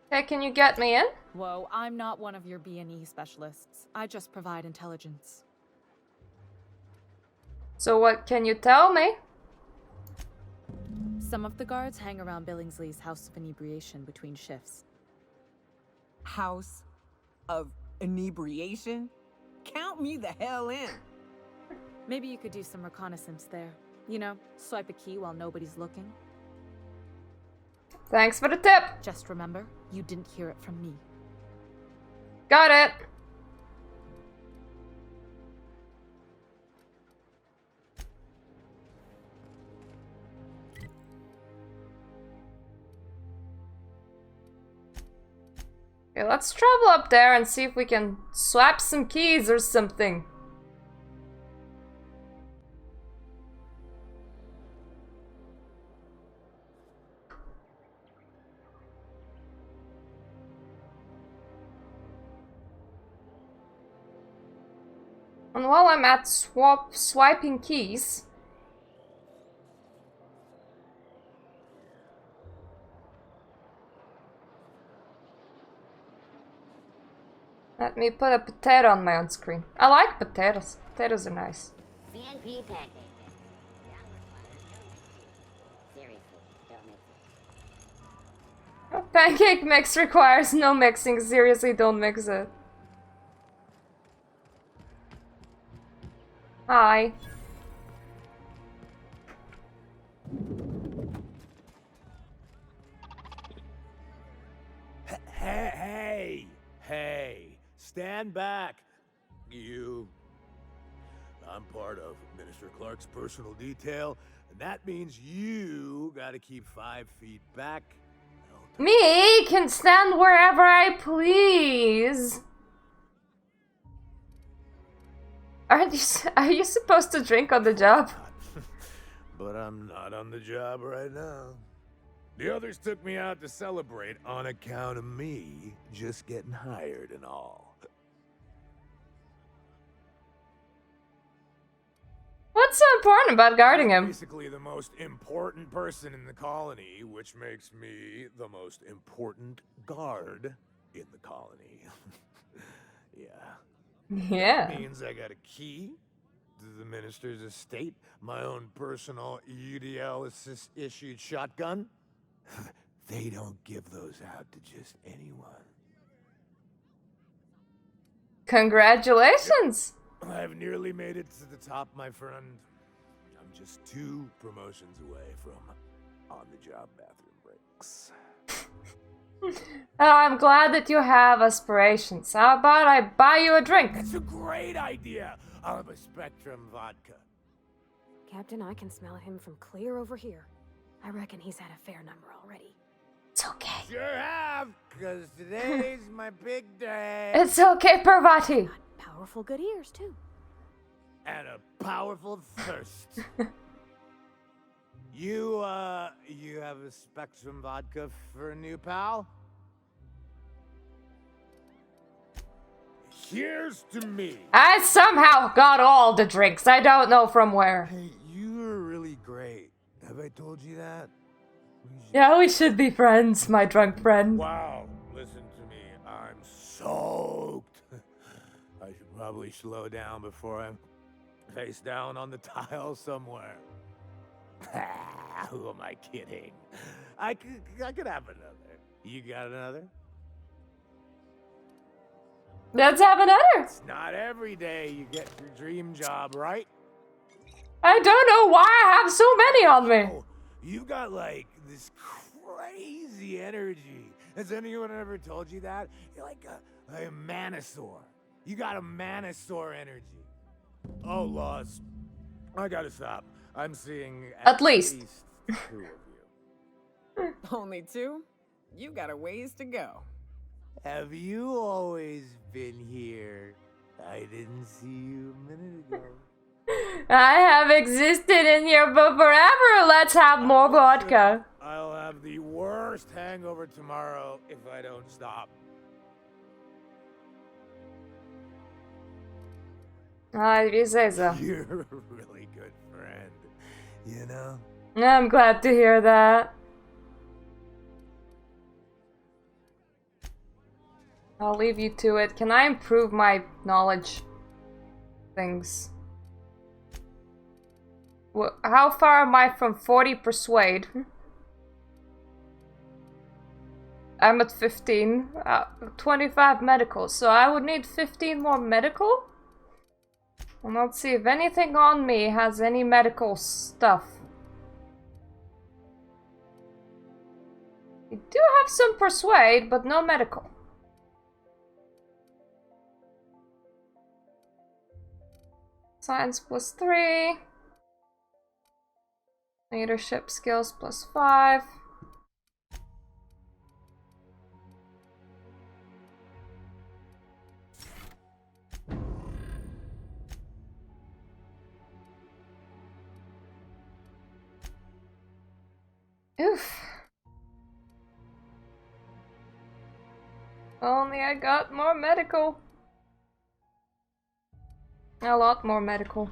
Okay, can you get me in? Whoa, I'm not one of your B&E specialists. I just provide intelligence. So what can you tell me? Some of the guards hang around Billingsley's House of Inebriation between shifts. House of Inebriation? Count me the hell in. Maybe you could do some reconnaissance there. You know, swipe a key while nobody's looking. Thanks for the tip. Just remember, you didn't hear it from me. Got it. Okay, let's travel up there and see if we can swap some keys or something. And while I'm at swiping keys, let me put a potato on my own screen. I like potatoes. Potatoes are nice. CNP pancake. Seriously, don't mix it. A pancake mix requires no mixing. Seriously, don't mix it. Hi. Hey, stand back, you. I'm part of Minister Clark's personal detail, and that means you gotta keep 5 feet back. Me can stand wherever I please. Are you supposed to drink on the job? But I'm not on the job right now. The others took me out to celebrate on account of me just getting hired and all. What's so important about guarding him? Basically the most important person in the colony, which makes me the most important guard in the colony. Yeah. Yeah. That means I got a key to the minister's estate, my own personal UDL-issued shotgun. They don't give those out to just anyone. Congratulations! I've nearly made it to the top, my friend. I'm just 2 promotions away from on-the-job bathroom breaks. Oh, I'm glad that you have aspirations. How about I buy you a drink? That's a great idea! I'll have a Spectrum vodka. Captain, I can smell him from clear over here. I reckon he's had a fair number already. It's okay. Sure have! have, because today's my big day. It's okay, Parvati. Powerful good ears, too. And a powerful thirst. You have a Spectrum vodka for a new pal? Here's to me. I somehow got all the drinks. I don't know from where. Hey, you were really great. Have I told you that? Yeah, we should be friends, my drunk friend. Wow, listen to me. I'm soaked. I should probably slow down before I'm face down on the tile somewhere. Who am I kidding? I could have another. You got another? Let's have another. It's not every day you get your dream job, right? I don't know why I have so many on me. Oh, you got like this crazy energy. Has anyone ever told you that? You're like a manosaur. You got a manosaur energy. Oh, Laws. I gotta stop. I'm seeing at least 2 of you. Only 2? You got a ways to go. Have you always been here? I didn't see you a minute ago. I have existed in here for forever. Let's have more vodka. I'll have the worst hangover tomorrow if I don't stop. If you say so. You're a really good friend, you know? I'm glad to hear that. I'll leave you to it. Can I improve my knowledge things? How far am I from 40 persuade? I'm at 15. 25 medical. So I would need 15 more medical? And let's see if anything on me has any medical stuff. We do have some persuade, but no medical. Science +3. Leadership skills +5. Oof. Only I got more medical. A lot more medical.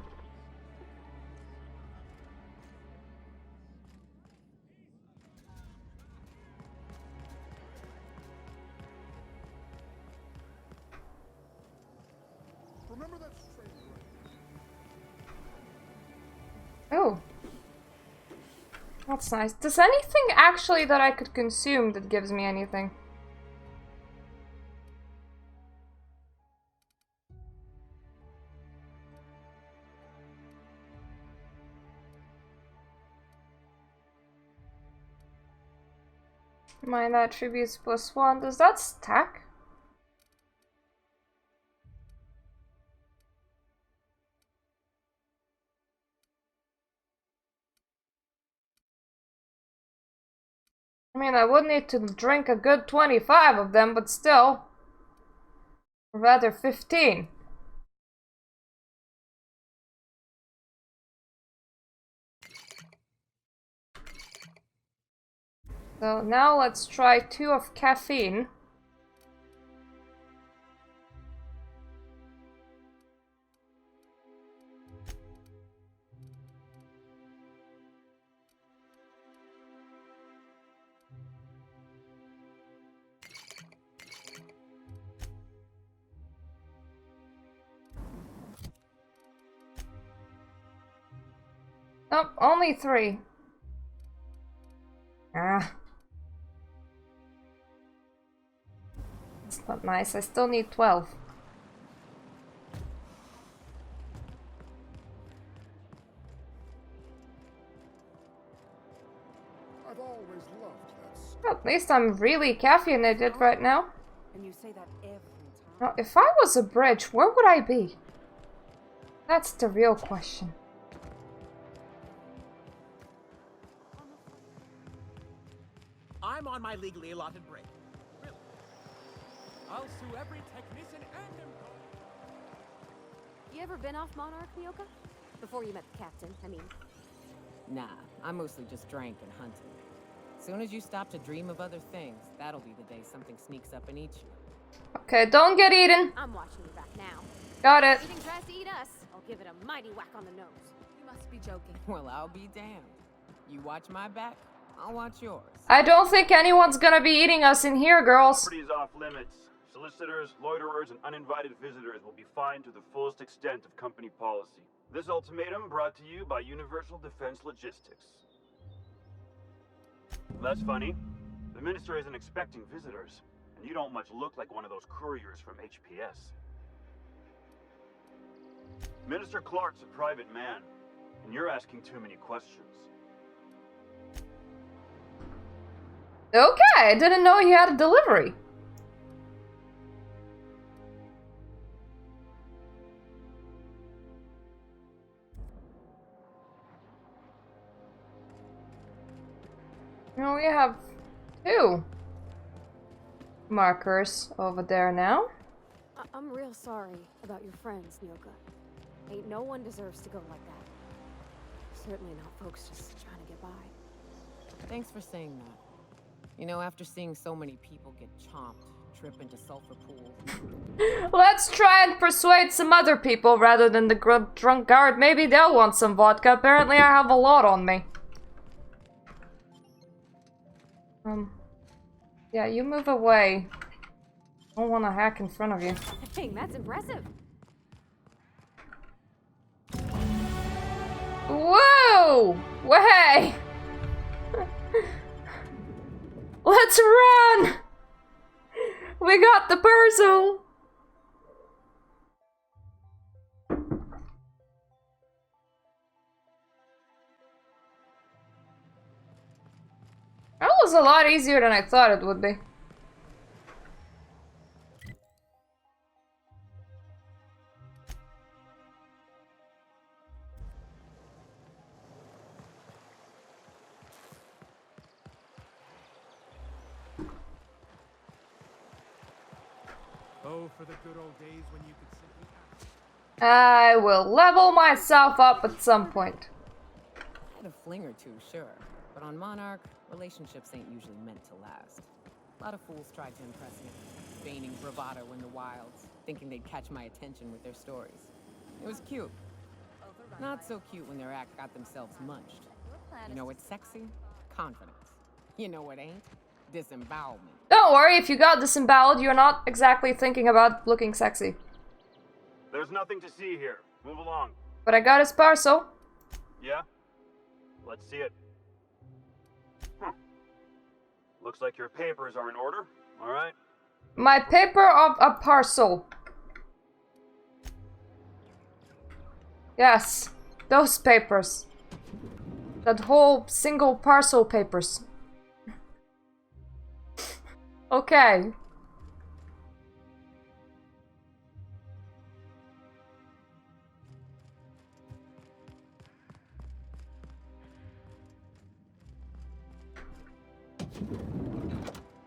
Oh. That's nice. Does anything actually that I could consume that gives me anything? Mine attributes +1. Does that stack? I mean, I would need to drink a good 25 of them, but still. Or rather 15. So now let's try 2 of caffeine. Nope, only 3. Ah. It's not nice, I still need 12. I've always loved that. Well, at least I'm really caffeinated right now. And you say that every time. Now, if I was a bridge, where would I be? That's the real question. I'm on my legally allotted break. I'll sue every technician and employee. You ever been off Monarch, Nyoka? Before you met the captain, I mean. Nah, I mostly just drank and hunted. Soon as you stop to dream of other things, that'll be the day something sneaks up and eats you. Okay, don't get eaten. I'm watching you back now. Got it. Eating tries to eat us. I'll give it a mighty whack on the nose. You must be joking. Well, I'll be damned. You watch my back, I'll watch yours. I don't think anyone's gonna be eating us in here, girls. Property is off limits. Solicitors, loiterers, and uninvited visitors will be fined to the fullest extent of company policy. This ultimatum brought to you by Universal Defense Logistics. That's funny. The minister isn't expecting visitors, and you don't much look like one of those couriers from HPS. Minister Clark's a private man, and you're asking too many questions. Okay, I didn't know he had a delivery. Now we have 2 markers over there now. I'm real sorry about your friends, Nyoka. Ain't no one deserves to go like that. Certainly not folks just trying to get by. Thanks for saying that. You know, after seeing so many people get chomped, trip into sulfur pools. Let's try and persuade some other people rather than the drunk guard. Maybe they'll want some vodka. Apparently I have a lot on me. Yeah, you move away. I don't want to hack in front of you. Dang, that's impressive. Whoa! Way! Let's run! We got the parcel! That was a lot easier than I thought it would be. Oh, for the good old days when you could simply ask. I will level myself up at some point. I had a fling or two, sure. But on Monarch, relationships ain't usually meant to last. A lot of fools tried to impress me, feigning bravado in the wilds, thinking they'd catch my attention with their stories. It was cute. Not so cute when their act got themselves munched. You know what's sexy? Confidence. You know what ain't? Disembowelment. Don't worry, if you got disemboweled, you're not exactly thinking about looking sexy. There's nothing to see here. Move along. But I got his parcel. Yeah? Let's see it. Looks like your papers are in order. All right. My paper of a parcel. Yes, those papers. That whole single parcel papers. Okay.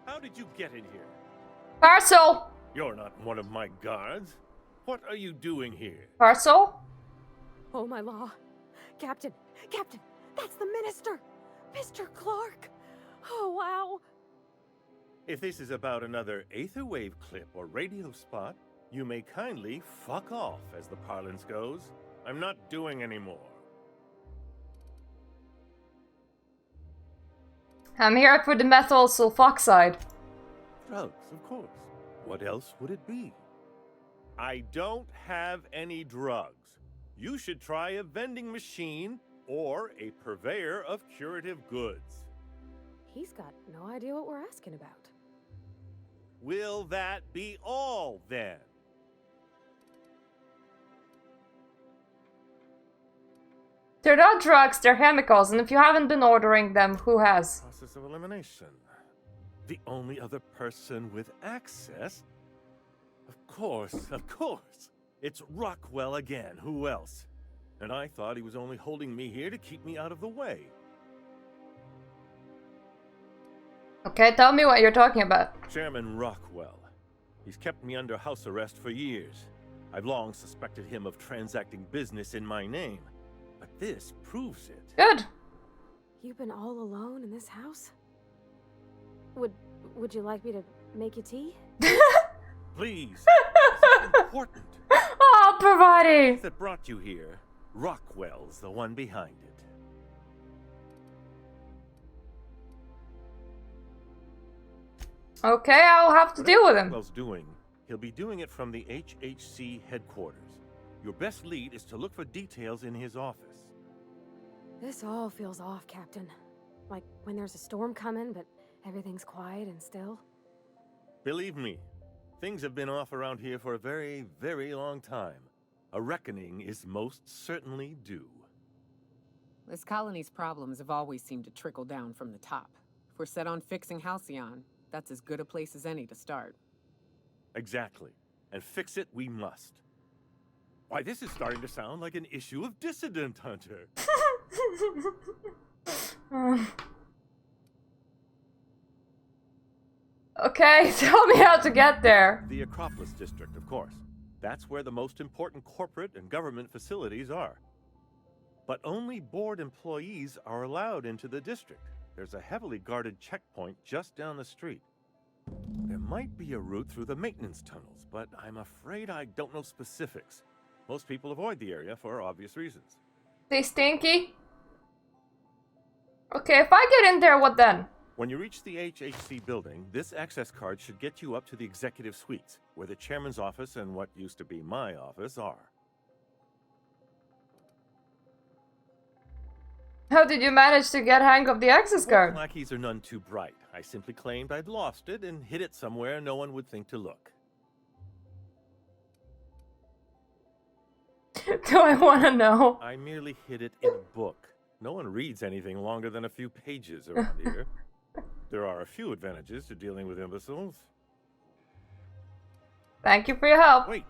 How did you get in here? Parcel! You're not one of my guards. What are you doing here? Parcel? Oh my law. Captain, Captain, that's the minister! Mr. Clark! Oh, wow. If this is about another Aetherwave clip or radio spot, you may kindly fuck off, as the parlance goes. I'm not doing any more. I'm here for the methyl sulfoxide. Drugs, of course. What else would it be? I don't have any drugs. You should try a vending machine or a purveyor of curative goods. He's got no idea what we're asking about. Will that be all, then? They're not drugs, they're chemicals, and if you haven't been ordering them, who has? Process of elimination. The only other person with access? Of course. It's Rockwell again. Who else? And I thought he was only holding me here to keep me out of the way. Okay, tell me what you're talking about. Chairman Rockwell. He's kept me under house arrest for years. I've long suspected him of transacting business in my name, but this proves it. Good. You've been all alone in this house? Would you like me to make you tea? Please. This is important. Oh, providing. That brought you here. Rockwell's the one behind it. Okay, I'll have to deal with him. Rockwell's doing. He'll be doing it from the HHC headquarters. Your best lead is to look for details in his office. This all feels off, Captain. Like when there's a storm coming, but everything's quiet and still. Believe me, things have been off around here for a very, very long time. A reckoning is most certainly due. This colony's problems have always seemed to trickle down from the top. If we're set on fixing Halcyon, that's as good a place as any to start. Exactly. And fix it we must. Why, this is starting to sound like an issue of Dissident Hunter. Okay, tell me how to get there. The Acropolis District, of course. That's where the most important corporate and government facilities are. But only board employees are allowed into the district. There's a heavily guarded checkpoint just down the street. There might be a route through the maintenance tunnels, but I'm afraid I don't know specifics. Most people avoid the area for obvious reasons. They stinky? Okay, if I get in there, what then? When you reach the HHC building, this access card should get you up to the executive suites, where the chairman's office and what used to be my office are. How did you manage to get hang of the access card? Lackeys are none too bright. I simply claimed I'd lost it and hid it somewhere no one would think to look. Do I want to know? I merely hid it in a book. No one reads anything longer than a few pages around here. There are a few advantages to dealing with imbeciles. Thank you for your help. Wait.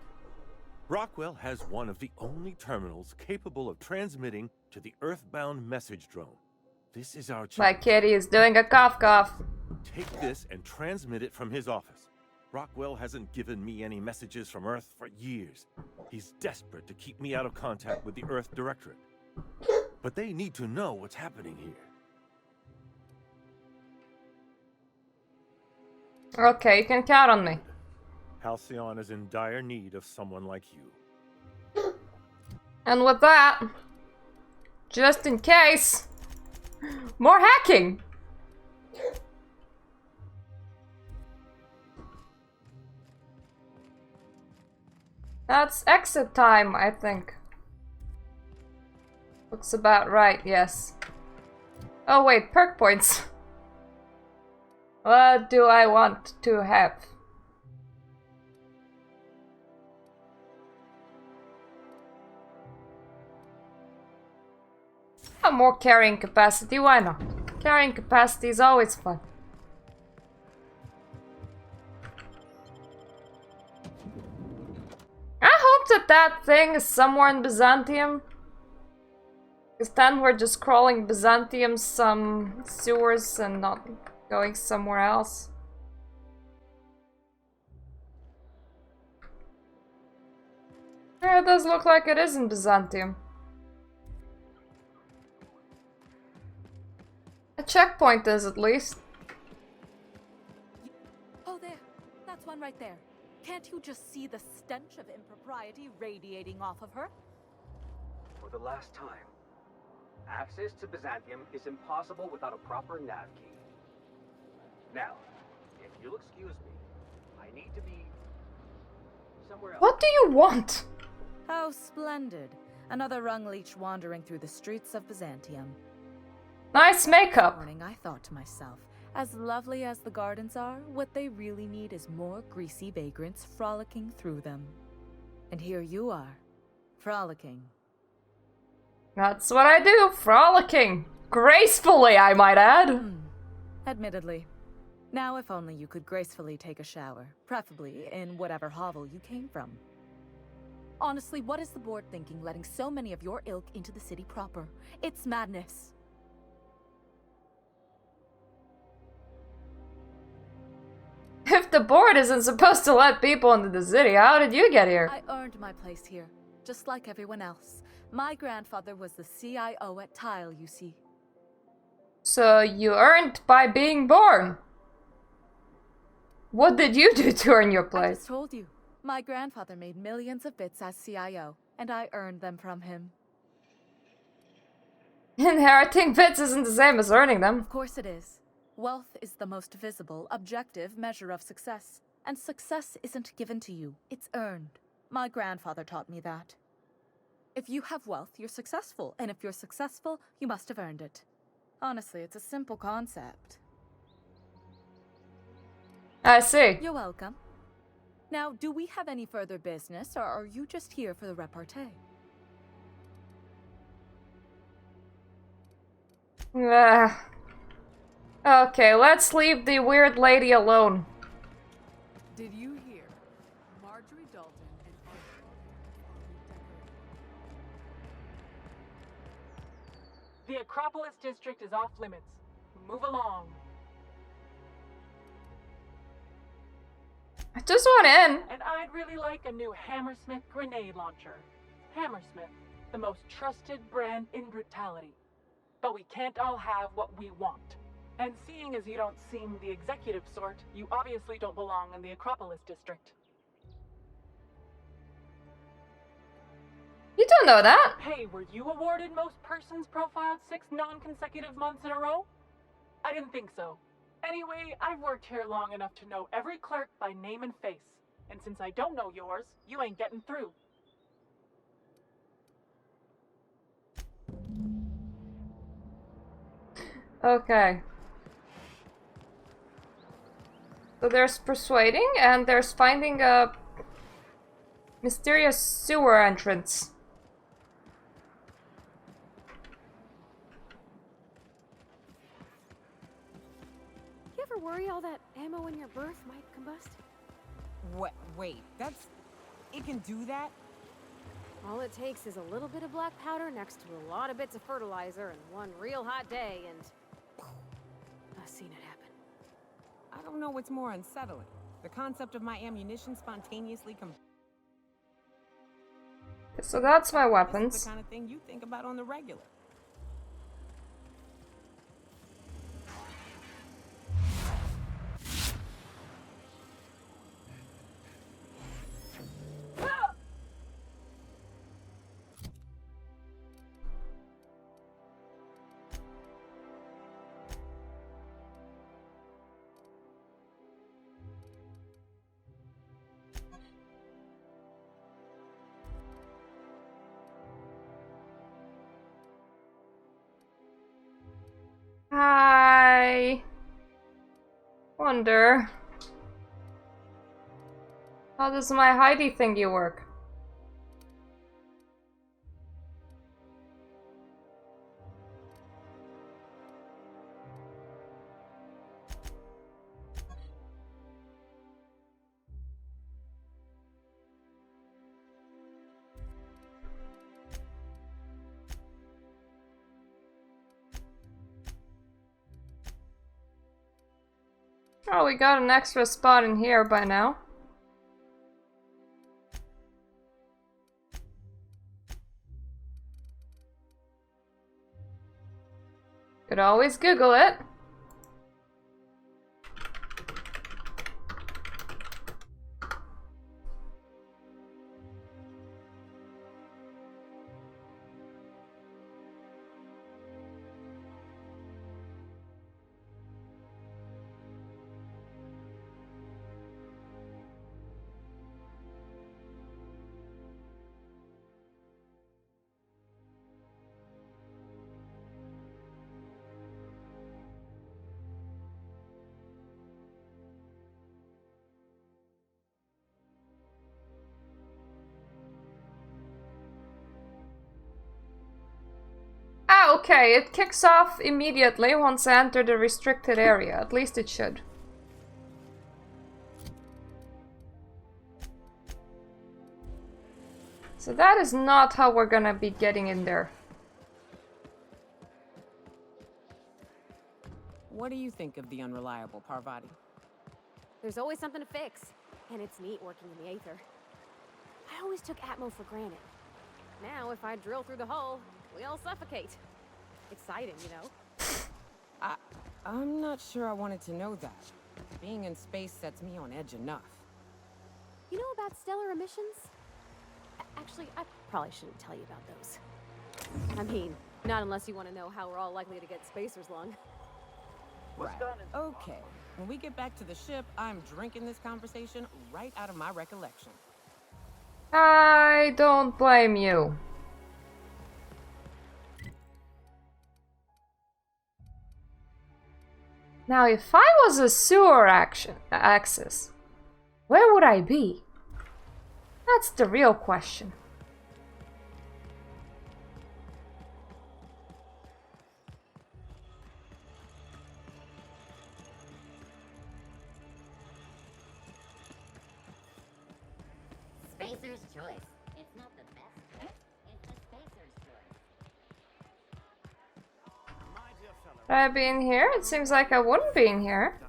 Rockwell has one of the only terminals capable of transmitting to the Earthbound message drone. This is our chance. My kitty is doing a cough cough. Take this and transmit it from his office. Rockwell hasn't given me any messages from Earth for years. He's desperate to keep me out of contact with the Earth Directorate. But they need to know what's happening here. Okay, you can count on me. Halcyon is in dire need of someone like you. And with that, just in case, more hacking! That's exit time, I think. Looks about right, yes. Oh wait, perk points. What do I want to have? More carrying capacity, why not? Carrying capacity is always fun. I hope that that thing is somewhere in Byzantium. Because then we're just crawling Byzantium some sewers and not going somewhere else. Yeah, it does look like it is in Byzantium. A checkpoint is, at least. Oh, there. That's one right there. Can't you just see the stench of impropriety radiating off of her? For the last time, access to Byzantium is impossible without a proper nav key. Now, if you'll excuse me, I need to be somewhere else. What do you want? How splendid. Another rung leech wandering through the streets of Byzantium. Nice makeup. This morning I thought to myself, as lovely as the gardens are, what they really need is more greasy vagrants frolicking through them. And here you are, frolicking. That's what I do, frolicking. Gracefully, I might add. Admittedly. Now if only you could gracefully take a shower, preferably in whatever hovel you came from. Honestly, what is the board thinking letting so many of your ilk into the city proper? It's madness. If the board isn't supposed to let people into the city, how did you get here? I earned my place here, just like everyone else. My grandfather was the CIO at Tile, you see. So you earned by being born. What did you do to earn your I place? just told you. My grandfather made millions of bits as CIO, and I earned them from him. Inheriting bits isn't the same as earning them. Of course it is. Wealth is the most visible, objective measure of success. And success isn't given to you, it's earned. My grandfather taught me that. If you have wealth, you're successful, and if you're successful, you must have earned it. Honestly, it's a simple concept. I see. You're welcome. Now, do we have any further business, or are you just here for the repartee? Okay, let's leave the weird lady alone. Did you hear? Marjorie Dalton and Arthur The Acropolis district is off limits. Move along. I just want in. And I'd really like a new Hammersmith grenade launcher. Hammersmith, the most trusted brand in brutality. But we can't all have what we want. And seeing as you don't seem the executive sort, you obviously don't belong in the Acropolis district. You don't know that. Hey, were you awarded most persons profiled 6 non-consecutive months in a row? I didn't think so. Anyway, I've worked here long enough to know every clerk by name and face. And since I don't know yours, you ain't getting through. Okay. So there's persuading, and there's finding a mysterious sewer entrance. You ever worry all that ammo in your berth might combust? What? Wait, that's... It can do that? All it takes is a little bit of black powder next to a lot of bits of fertilizer and one real hot day, and I've seen it happen. I don't know what's more unsettling. The concept of my ammunition spontaneously So that's my This is weapons. the kind of thing you think about on the regular. I wonder, how does my Heidi thingy work? Oh, we got an extra spot in here by now. Could always Google it. Ah, okay, it kicks off immediately once I enter the restricted area. At least it should. So that is not how we're gonna be getting in there. What do you think of the unreliable Parvati? There's always something to fix, and it's neat working in the Aether. I always took Atmo for granted. Now, if I drill through the hull, we all suffocate. Exciting, you know? I'm not sure I wanted to know that. Being in space sets me on edge enough. You know about stellar emissions? Actually, I probably shouldn't tell you about those. I mean, not unless you want to know how we're all likely to get spacers lung. Right. Okay. When we get back to the ship, I'm drinking this conversation right out of my recollection. I don't blame you. Now, if I was a sewer access, where would I be? That's the real question. Spacer's choice. It's not the best choice. It's the Spacer's choice. Would I be in here? It seems like I wouldn't be in here.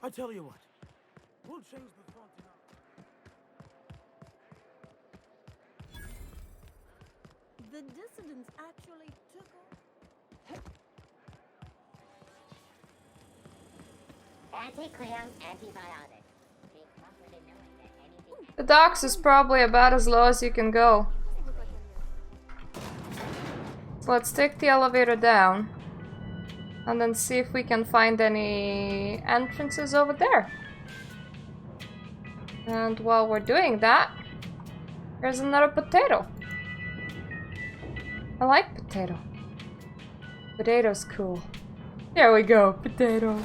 I tell you what, we'll change the font now. The dissidents actually took off. Anti-cleon antibiotic. Be comforted knowing that anything... The docks is probably about as low as you can go. So let's take the elevator down. And then see if we can find any entrances over there. And while we're doing that, here's another potato. I like potato. Potato's cool. There we go, potato.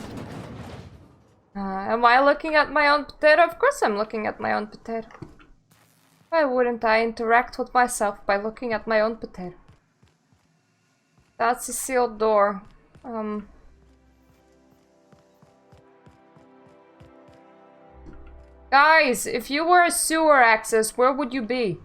Am I looking at my own potato? Of course I'm looking at my own potato. Why wouldn't I interact with myself by looking at my own potato? That's a sealed door. Guys, if you were a sewer access, where would you be?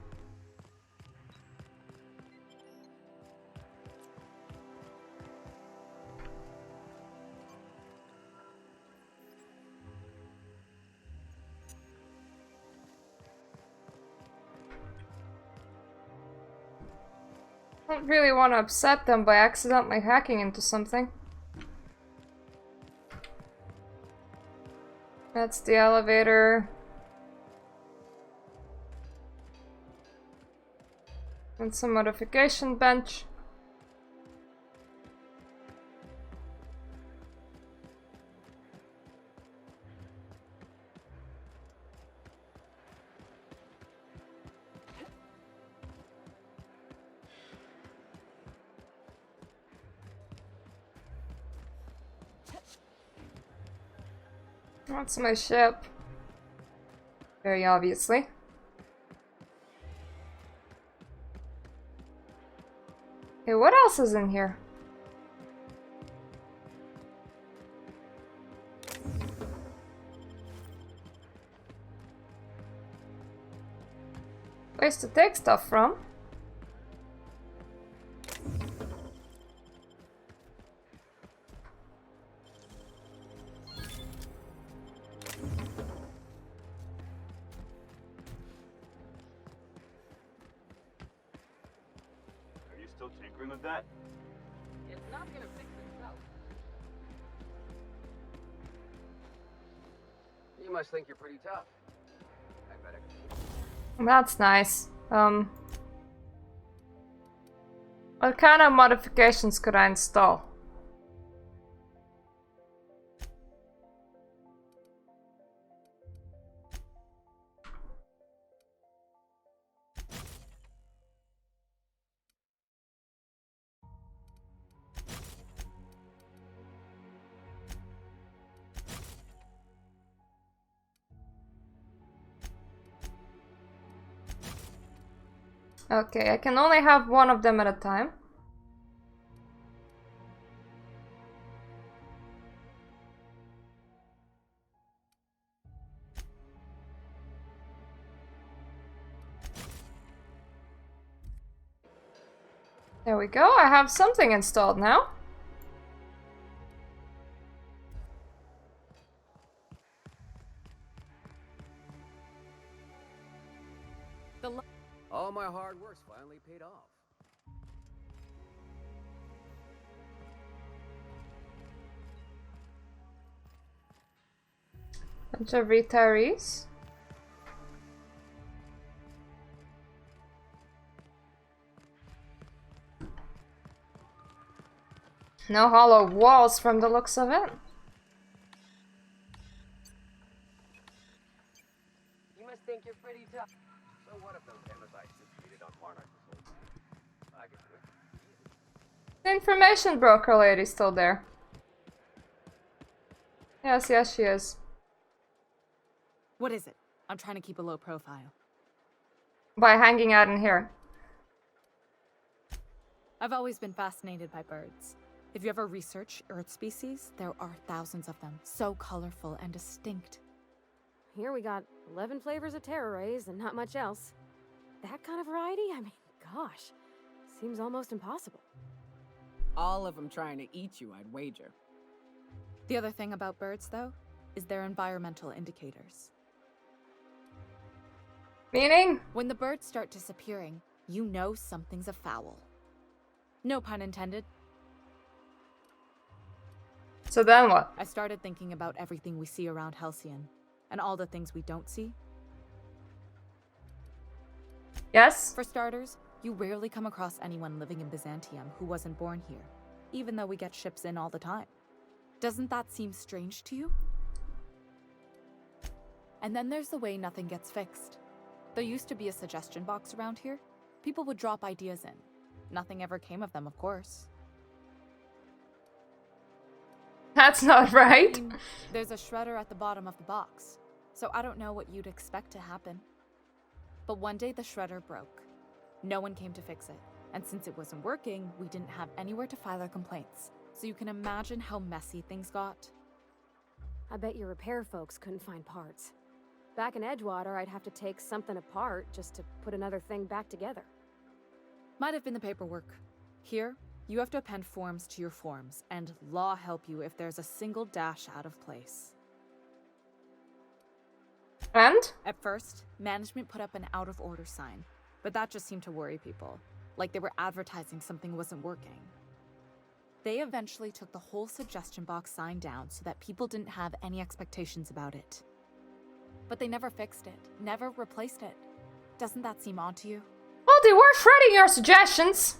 I don't really want to upset them by accidentally hacking into something. That's the elevator. And some modification bench. That's my ship. Very obviously. Okay, what else is in here? Place to take stuff from. Tinkering with that? It's not gonna fix itself. You must think you're pretty tough. I better. That's nice. What kind of modifications could I install? Okay, I can only have one of them at a time. There we go, I have something installed now. All my hard work's finally paid off. Bunch of retirees. No hollow walls from the looks of it. You must think you're pretty tough. So what if those Amazons succeeded on Monarch? I could do it. The information broker lady's still there. Yes, yes, she is. What is it? I'm trying to keep a low profile. By hanging out in here. I've always been fascinated by birds. If you ever research Earth species, there are thousands of them, so colorful and distinct. Here we got 11 flavors of terror rays and not much else. That kind of variety? I mean, gosh, seems almost impossible. All of them trying to eat you, I'd wager. The other thing about birds, though, is their environmental indicators. Meaning? When the birds start disappearing, you know something's afoul. No pun intended. So then what? I started thinking about everything we see around Halcyon, and all the things we don't see. Yes? For starters, you rarely come across anyone living in Byzantium who wasn't born here, even though we get ships in all the time. Doesn't that seem strange to you? And then there's the way nothing gets fixed. There used to be a suggestion box around here. People would drop ideas in. Nothing ever came of them, of course. That's not right. I mean, there's a shredder at the bottom of the box, so I don't know what you'd expect to happen. But one day the shredder broke. No one came to fix it, and since it wasn't working, we didn't have anywhere to file our complaints. So you can imagine how messy things got. I bet your repair folks couldn't find parts. Back in Edgewater, I'd have to take something apart just to put another thing back together. Might have been the paperwork. Here, you have to append forms to your forms, and law help you if there's a single dash out of place. And? At first, management put up an out-of-order sign, but that just seemed to worry people, like they were advertising something wasn't working. They eventually took the whole suggestion box sign down so that people didn't have any expectations about it. But they never fixed it, never replaced it. Doesn't that seem odd to you? Well, they were shredding your suggestions.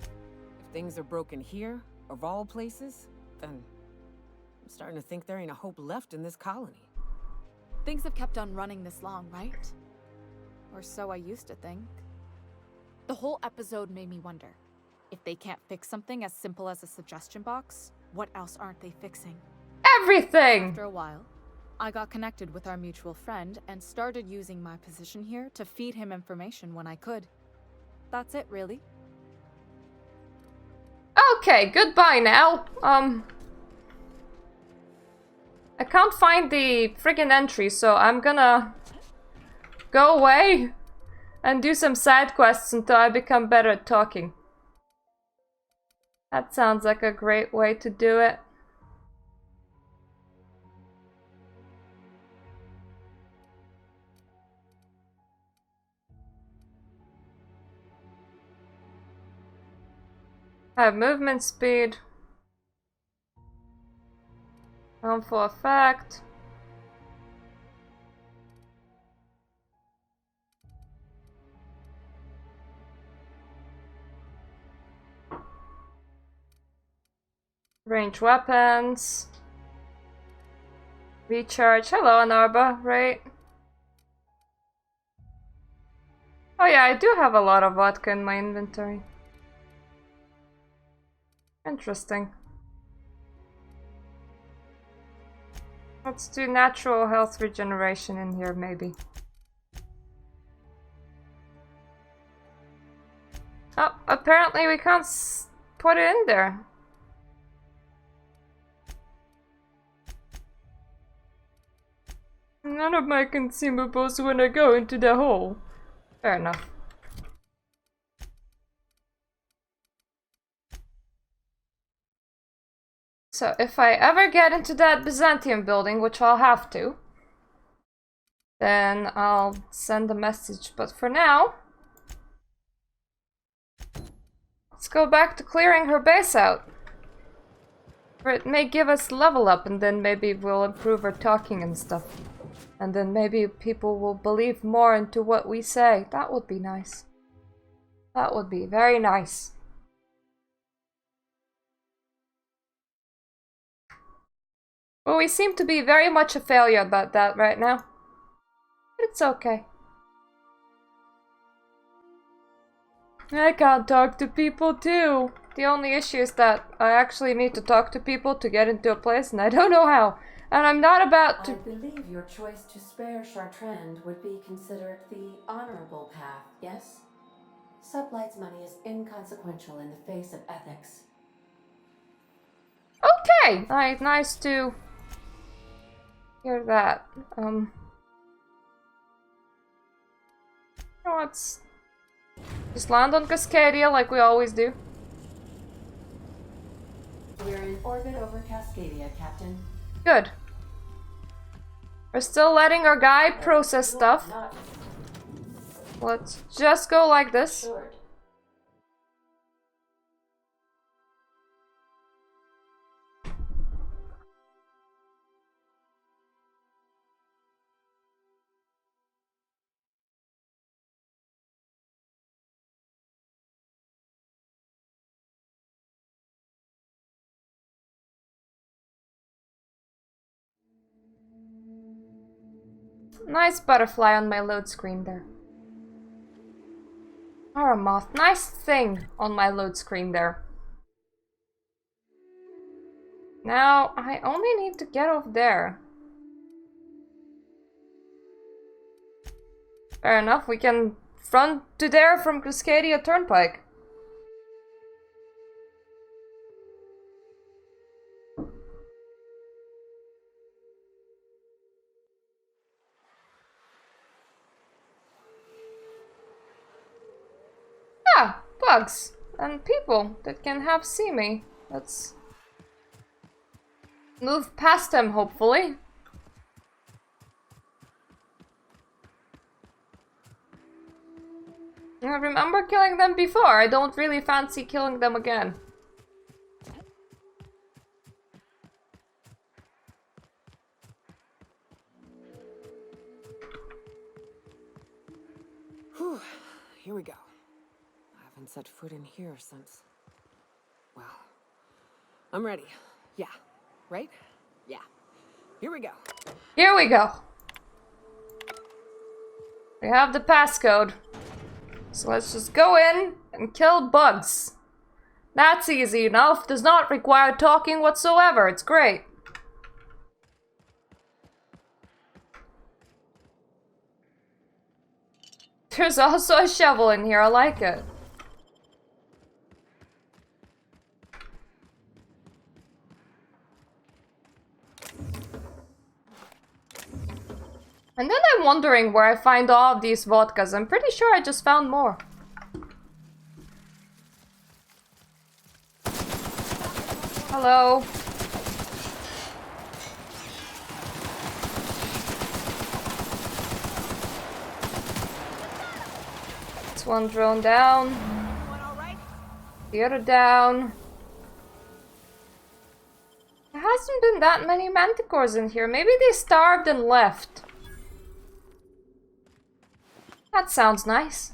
If things are broken here, of all places, then I'm starting to think there ain't a hope left in this colony. Things have kept on running this long, right? Or so I used to think. The whole episode made me wonder, if they can't fix something as simple as a suggestion box, what else aren't they fixing? Everything! After a while, I got connected with our mutual friend and started using my position here to feed him information when I could. That's it, really. Okay, goodbye now. I can't find the friggin' entry, so I'm gonna go away and do some side quests until I become better at talking. That sounds like a great way to do it. I have movement speed. Harmful effect. Range weapons. Recharge. Hello, Anarba. Right. Oh yeah, I do have a lot of vodka in my inventory. Interesting. Let's do natural health regeneration in here, maybe. Oh, apparently we can't put it in there. None of my consumables when I go into the hole. Fair enough. So if I ever get into that Byzantium building, which I'll have to, then I'll send a message. But for now, let's go back to clearing her base out. It may give us level up, and then maybe we'll improve our talking and stuff. And then maybe people will believe more into what we say. That would be nice. That would be very nice. Well, we seem to be very much a failure about that right now. But it's okay. I can't talk to people too. The only issue is that I actually need to talk to people to get into a place, and I don't know how. And I'm not about to... I believe your choice to spare Chartrand would be considered the honorable path, yes? Sublight's money is inconsequential in the face of ethics. Okay! Nice to hear that. Let's just land on Cascadia like we always do. We're in orbit over Cascadia, Captain. Good. We're still letting our guy process stuff. Let's just go like this. Nice butterfly on my load screen there. Or a moth. Nice thing on my load screen there. Now, I only need to get off there. Fair enough, we can front to there from Cascadia Turnpike. Bugs and people that can see me. Let's move past them, hopefully. I remember killing them before. I don't really fancy killing them again. Whew. Here we go. I haven't set foot in here since... Well, I'm ready. Yeah. Right? Yeah. Here we go. Here we go. We have the passcode. So let's just go in and kill bugs. That's easy enough. Does not require talking whatsoever. It's great. There's also a shovel in here. I like it. And then I'm wondering where I find all of these vodkas. I'm pretty sure I just found more. Hello. It's one drone down. The other down. There hasn't been that many manticores in here. Maybe they starved and left. That sounds nice.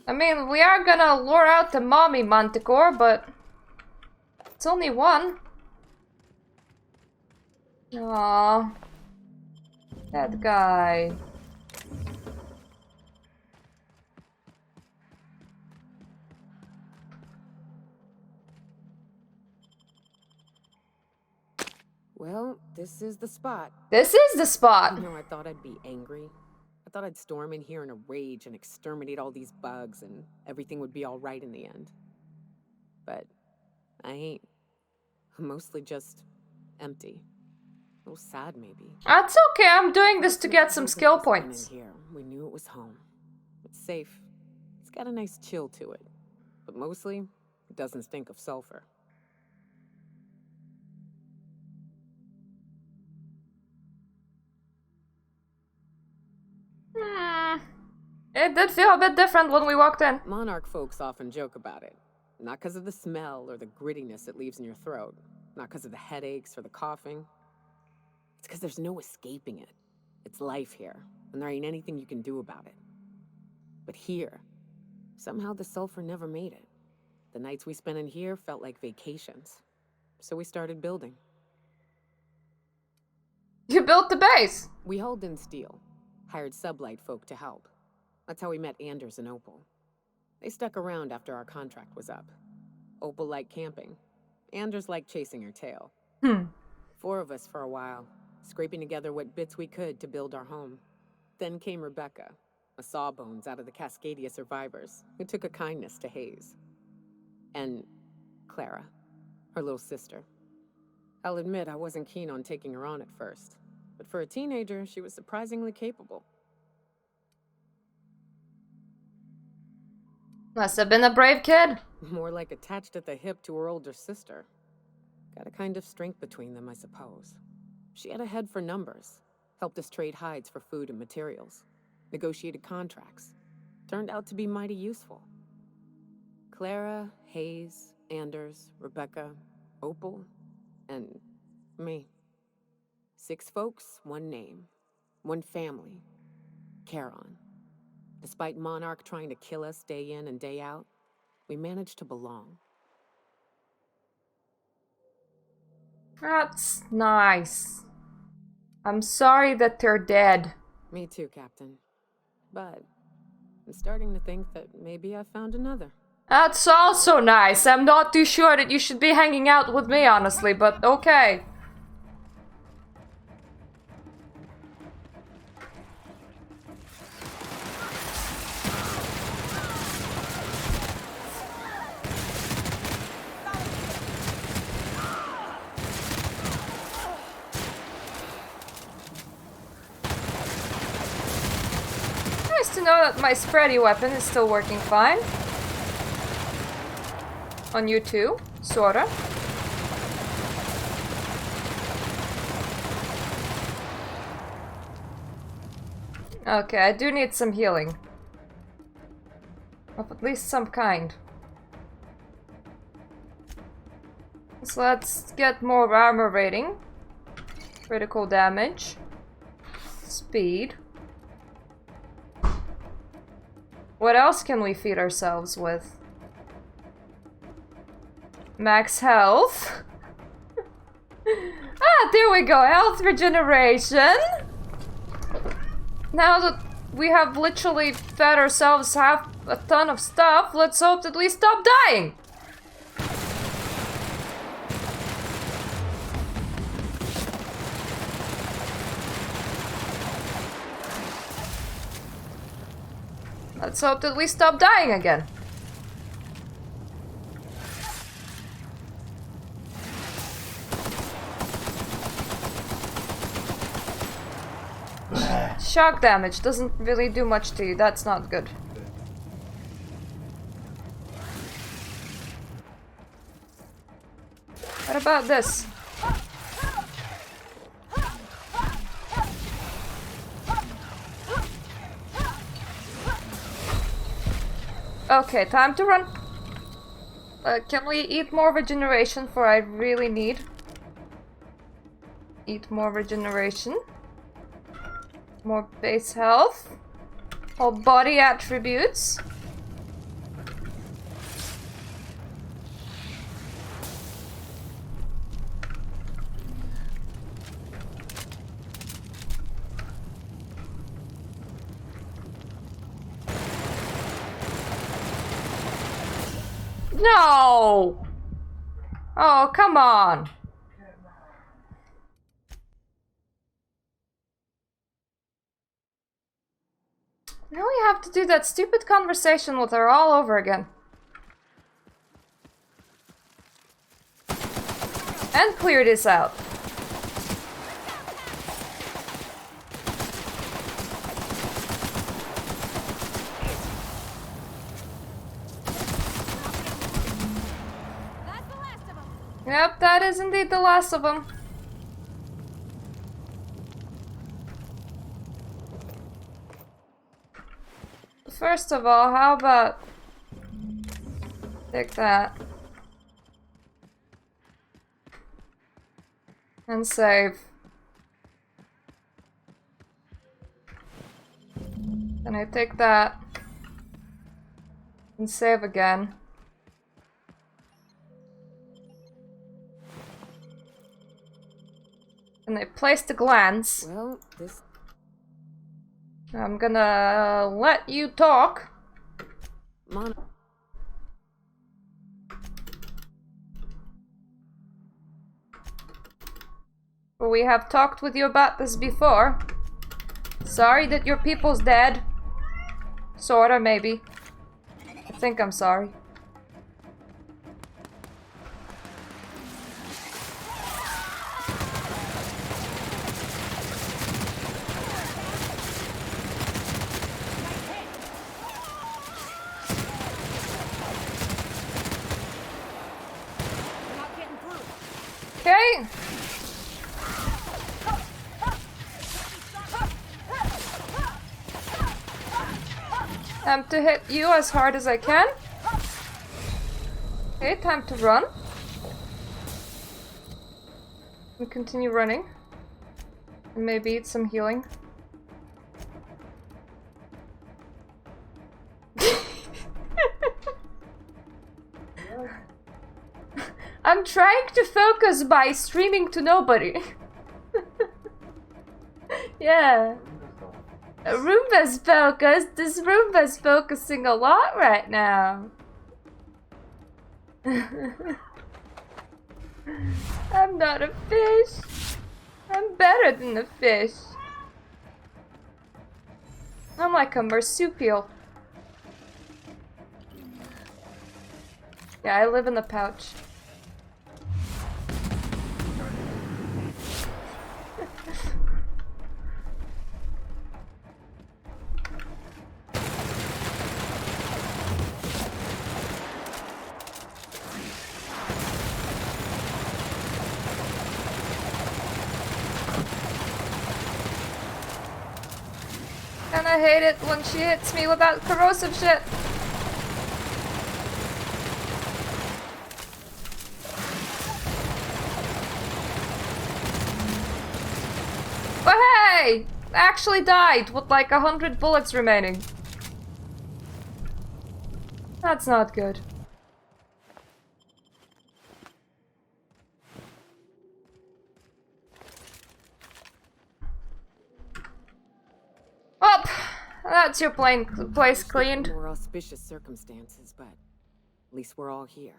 I mean, we are gonna lure out the mommy manticore, but it's only one. Aww. That guy. Well, this is the spot. This is the spot! You know, I thought I'd be angry. I thought I'd storm in here in a rage and exterminate all these bugs and everything would be all right in the end. But I ain't. I'm mostly just empty. A little sad, maybe. That's okay, I'm doing this to get some skill points. Here. We knew it was home. It's safe. It's got a nice chill to it. But mostly, it doesn't stink of sulfur. did feel a bit different when we walked in. Monarch folks often joke about it. Not because of the smell or the grittiness it leaves in your throat. Not because of the headaches or the coughing. It's because there's no escaping it. It's life here, and there ain't anything you can do about it. But here, somehow the sulfur never made it. The nights we spent in here felt like vacations. So we started building. You built the base! We hauled in steel, hired sublight folk to help. That's how we met Anders and Opal. They stuck around after our contract was up. Opal liked camping. Anders liked chasing her tail. 4 of us for a while, scraping together what bits we could to build our home. Then came Rebecca, a sawbones out of the Cascadia survivors, who took a kindness to Hayes. And Clara, her little sister. I'll admit I wasn't keen on taking her on at first, but for a teenager, she was surprisingly capable. Must have been a brave kid. More like attached at the hip to her older sister. Got a kind of strength between them, I suppose. She had a head for numbers, helped us trade hides for food and materials, negotiated contracts. Turned out to be mighty useful. Clara, Hayes, Anders, Rebecca, Opal, and me. 6 folks, 1 name, 1 family. Charon. Despite Monarch trying to kill us day in and day out, we managed to belong. That's nice. I'm sorry that they're dead. Me too, Captain. But I'm starting to think that maybe I found another. That's also nice. I'm not too sure that you should be hanging out with me, honestly, but okay. Nice to know that my spready weapon is still working fine. On you too, sorta. Okay, I do need some healing. Of at least some kind. So let's get more armor rating. Critical damage. Speed. What else can we feed ourselves with? Max health. Ah, there we go. Health regeneration. Now that we have literally fed ourselves half a ton of stuff, let's hope that we stop dying. Let's hope that we stop dying again. Shock damage doesn't really do much to you, that's not good. What about this? Okay, time to run. Can we eat more regeneration for I really need? Eat more regeneration. More base health. Whole body attributes. No! Oh, come on. Now we have to do that stupid conversation with her all over again. And clear this out. Yep, that is indeed the last of them. first of all, how about take that and save. Then I take that and save again. And I place the glands. Well, this... I'm gonna let you talk. We have talked with you about this before. Sorry that your people's dead. Sorta, maybe. I think I'm sorry. Okay. Time to hit you as hard as I can. Okay, time to run. And continue running. And maybe eat some healing. I'm trying to focus by streaming to nobody. Yeah. Roomba's focused. This Roomba's focusing a lot right now. I'm not a fish. I'm better than a fish. I'm like a marsupial. Yeah, I live in the pouch. And I hate it when she hits me with that corrosive shit. But hey! I actually died with like 100 bullets remaining. That's not good. Well, that's your place cleaned. More auspicious circumstances, but at least we're all here.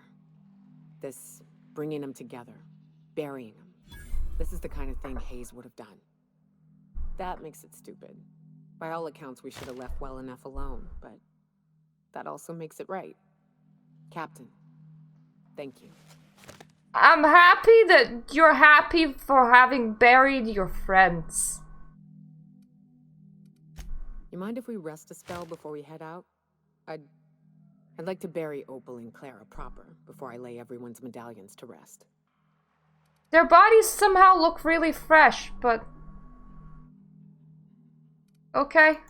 This bringing them together, burying them. This is the kind of thing Hayes would have done. That makes it stupid. By all accounts, we should have left well enough alone, but that also makes it right. Captain, thank you. I'm happy that you're happy for having buried your friends. You mind if we rest a spell before we head out? I'd like to bury Opal and Clara proper before I lay everyone's medallions to rest. Their bodies somehow look really fresh, but... okay.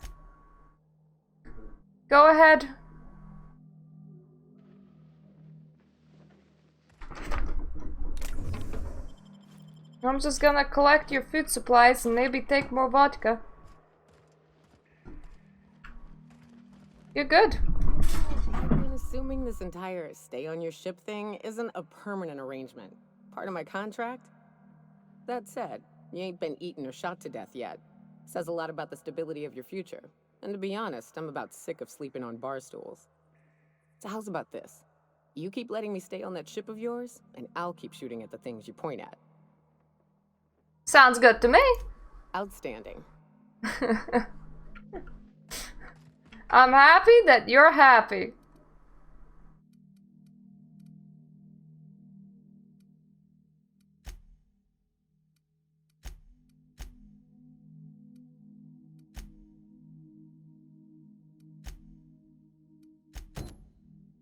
Go ahead. I'm just gonna collect your food supplies and maybe take more vodka. You're good. I'm assuming this entire stay on your ship thing isn't a permanent arrangement. Part of my contract? That said, you ain't been eaten or shot to death yet. Says a lot about the stability of your future. And to be honest, I'm about sick of sleeping on bar stools. So how's about this? You keep letting me stay on that ship of yours, and I'll keep shooting at the things you point at. Sounds good to me. Outstanding. I'm happy that you're happy.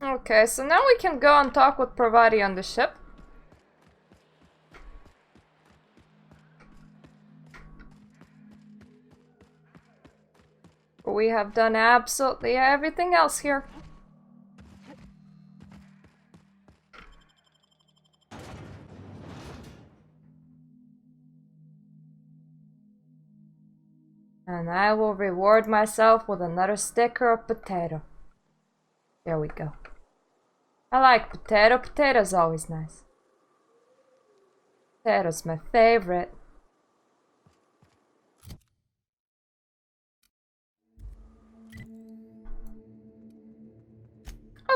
Okay, so now we can go and talk with Parvati on the ship. We have done absolutely everything else here. And I will reward myself with another sticker of potato. There we go. I like potato. Potato's always nice. Potato's my favorite.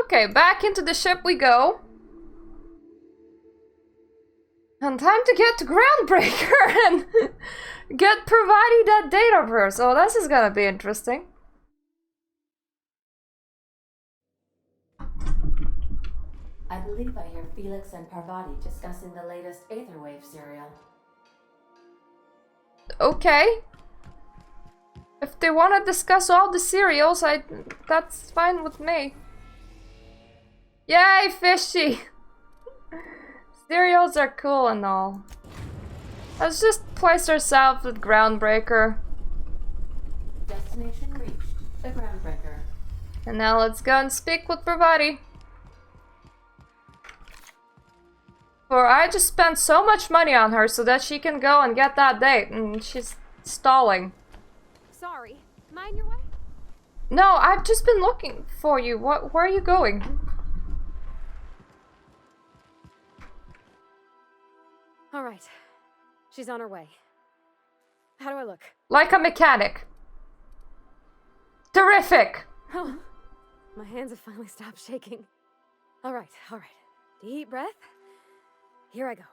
Okay, back into the ship we go. And time to get to Groundbreaker and get Parvati that Dataverse. Oh, this is gonna be interesting. I believe I hear Felix and Parvati discussing the latest Aetherwave serial. Okay. If they want to discuss all the serials, that's fine with me. Yay, fishy! Cereals are cool and all. Let's just place ourselves with Groundbreaker. Destination reached. The Groundbreaker. And now let's go and speak with Parvati. For I just spent so much money on her so that she can go and get that date, and she's stalling. Sorry, mind your way? No, I've just been looking for you. Where are you going? All right, she's on her way. How do I look? Like a mechanic. Terrific! Oh, my hands have finally stopped shaking. All right. Deep breath. Here I go.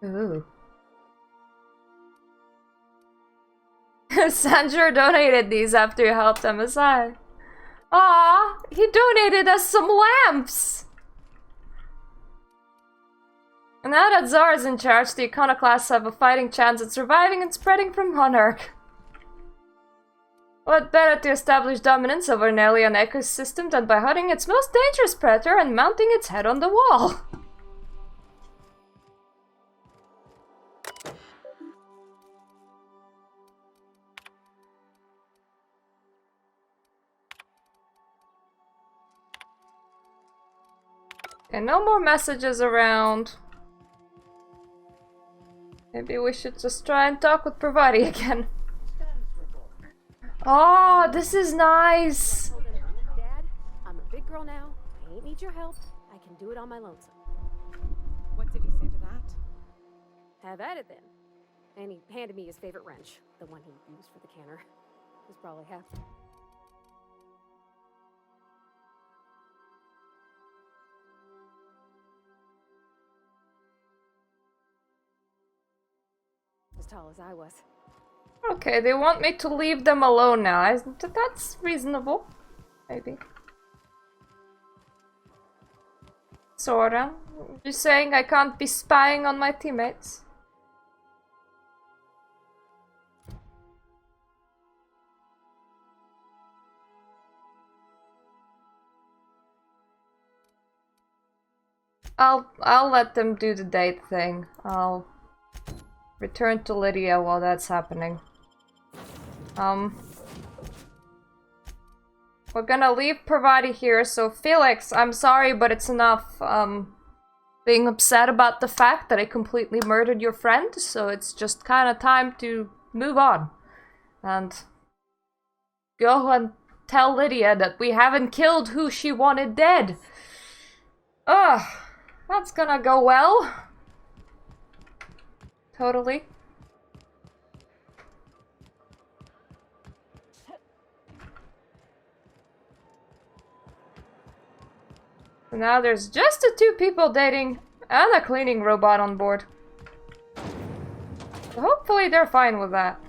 Ooh. Sanjur donated these after you helped MSI. Aw, he donated us some lamps! And now that Zara is in charge, the Iconoclasts have a fighting chance at surviving and spreading from Monarch. What better to establish dominance over an alien ecosystem than by hunting its most dangerous predator and mounting its head on the wall? Okay, no more messages around. Maybe we should just try and talk with Parvati again. Oh, this is nice. Dad, I'm a big girl now. I ain't need your help. I can do it on my lonesome. What did he say to that? Have at it then. And he handed me his favorite wrench, the one he used for the canner. It was probably half. As tall as I was. Okay, they want me to leave them alone now. That's reasonable. Maybe. Sorta. You're saying I can't be spying on my teammates? I'll let them do the date thing. I'll return to Lydia while that's happening. We're gonna leave Parvati here, so Felix, I'm sorry, but it's enough, being upset about the fact that I completely murdered your friend, so it's just kinda time to move on. And go and tell Lydia that we haven't killed who she wanted dead. Ugh, that's gonna go well. Totally. So now there's just the two people dating and a cleaning robot on board. So hopefully they're fine with that.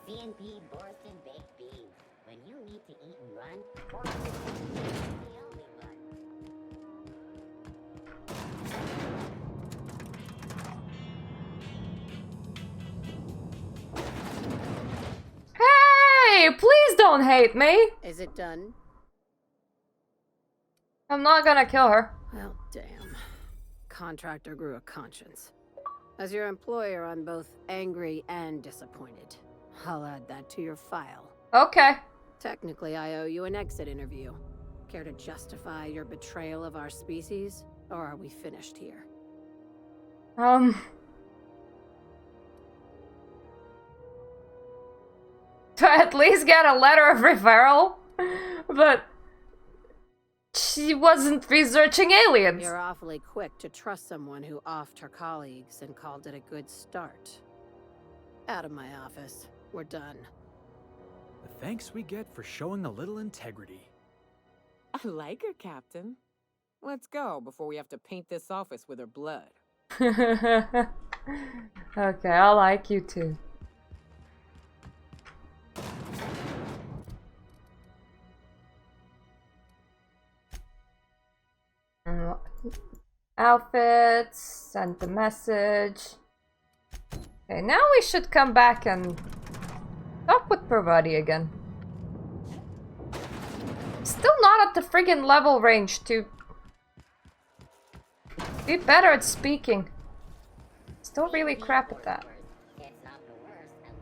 CNP Borston baked beans. When you need to eat and run, Borston is the only one. Hey, please don't hate me. Is it done? I'm not gonna kill her. Well, damn. Contractor grew a conscience. As your employer, I'm both angry and disappointed. I'll add that to your file. Okay. Technically, I owe you an exit interview. Care to justify your betrayal of our species? Or are we finished here? To at least get a letter of referral. But she wasn't researching aliens. You're awfully quick to trust someone who offed her colleagues and called it a good start. Out of my office. We're done. The thanks we get for showing a little integrity. I like her, Captain. Let's go before we have to paint this office with her blood. Okay, I like you too. Outfits, send the message. Okay, now we should come back and talk with Parvati again. Still not at the friggin' level range to be better at speaking. Still really crap at that.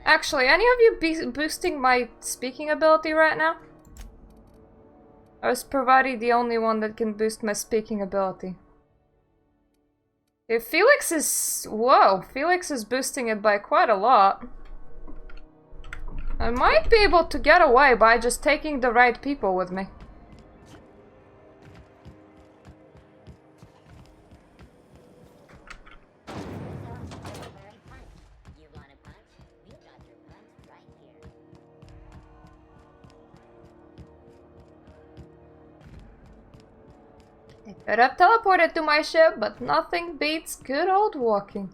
Actually, any of you be boosting my speaking ability right now? Or is Parvati the only one that can boost my speaking ability? If Felix is... Whoa, Felix is boosting it by quite a lot. I might be able to get away by just taking the right people with me. I could have teleported to my ship, but nothing beats good old walking.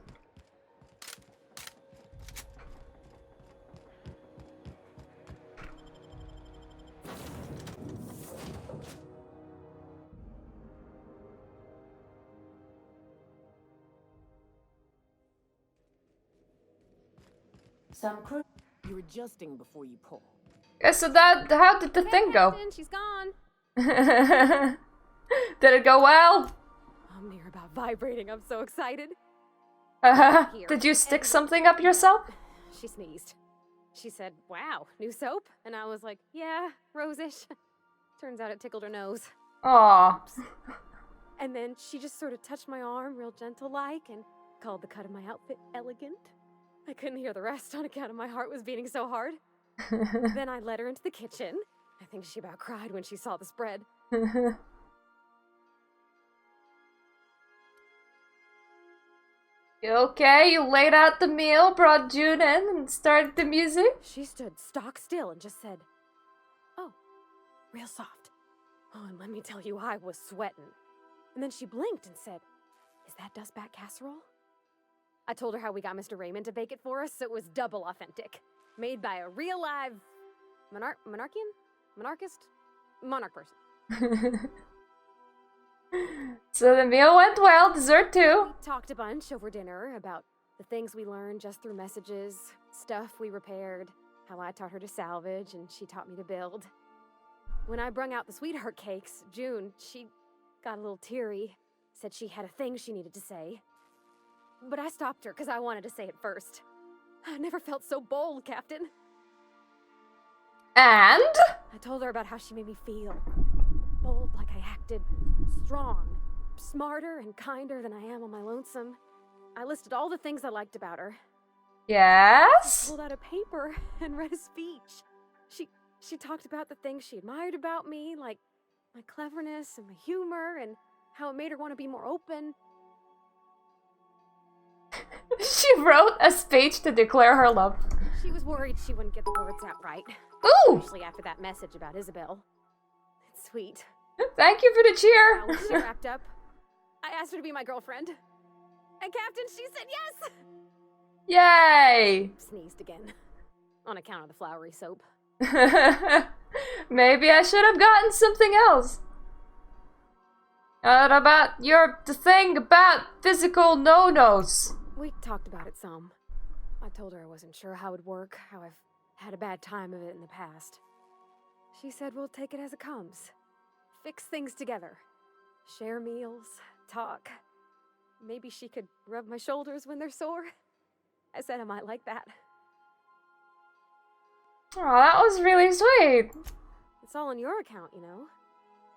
Some crew. You're adjusting before you pull. Yeah, so that, how did the thing go? Captain, she's gone. Did it go well? I'm near about vibrating. I'm so excited. Did you stick something up yourself? She sneezed. She said, "Wow, new soap?" And I was like, "Yeah, rosish." Turns out it tickled her nose. Aww. And then she just sort of touched my arm real gentle-like and called the cut of my outfit elegant. I couldn't hear the rest on account of my heart was beating so hard. Then I led her into the kitchen. I think she about cried when she saw the spread. Okay, you laid out the meal, brought June in, and started the music? She stood stock still and just said, "Oh, real soft." Oh, and let me tell you, I was sweating. And then she blinked and said, "Is that dustbat casserole?" I told her how we got Mr. Raymond to bake it for us, so it was double authentic. Made by a real live monarch person. So the meal went well, dessert too. We talked a bunch over dinner about the things we learned just through messages, stuff we repaired, how I taught her to salvage and she taught me to build. When I brung out the sweetheart cakes, June, she got a little teary, said she had a thing she needed to say. But I stopped her because I wanted to say it first. I never felt so bold, Captain. And? I told her about how she made me feel. Bold like I acted, strong, smarter and kinder than I am on my lonesome. I listed all the things I liked about her. Yes? I pulled out a paper and read a speech. She talked about the things she admired about me, like my cleverness and my humor, and how it made her want to be more open. She wrote a speech to declare her love. She was worried she wouldn't get the words out right. Ooh! Especially after that message about Isabel. It's sweet. Thank you for the cheer. When she wrapped up, I asked her to be my girlfriend. And Captain, she said yes! Yay! Sneezed again. On account of the flowery soap. Maybe I should have gotten something else. About the thing about physical no-nos. We talked about it some. I told her I wasn't sure how it would work, how I've had a bad time of it in the past. She said we'll take it as it comes. Fix things together. share meals, talk. Maybe she could rub my shoulders when they're sore. I said I might like that. Oh, that was really sweet. It's all on your account, you know.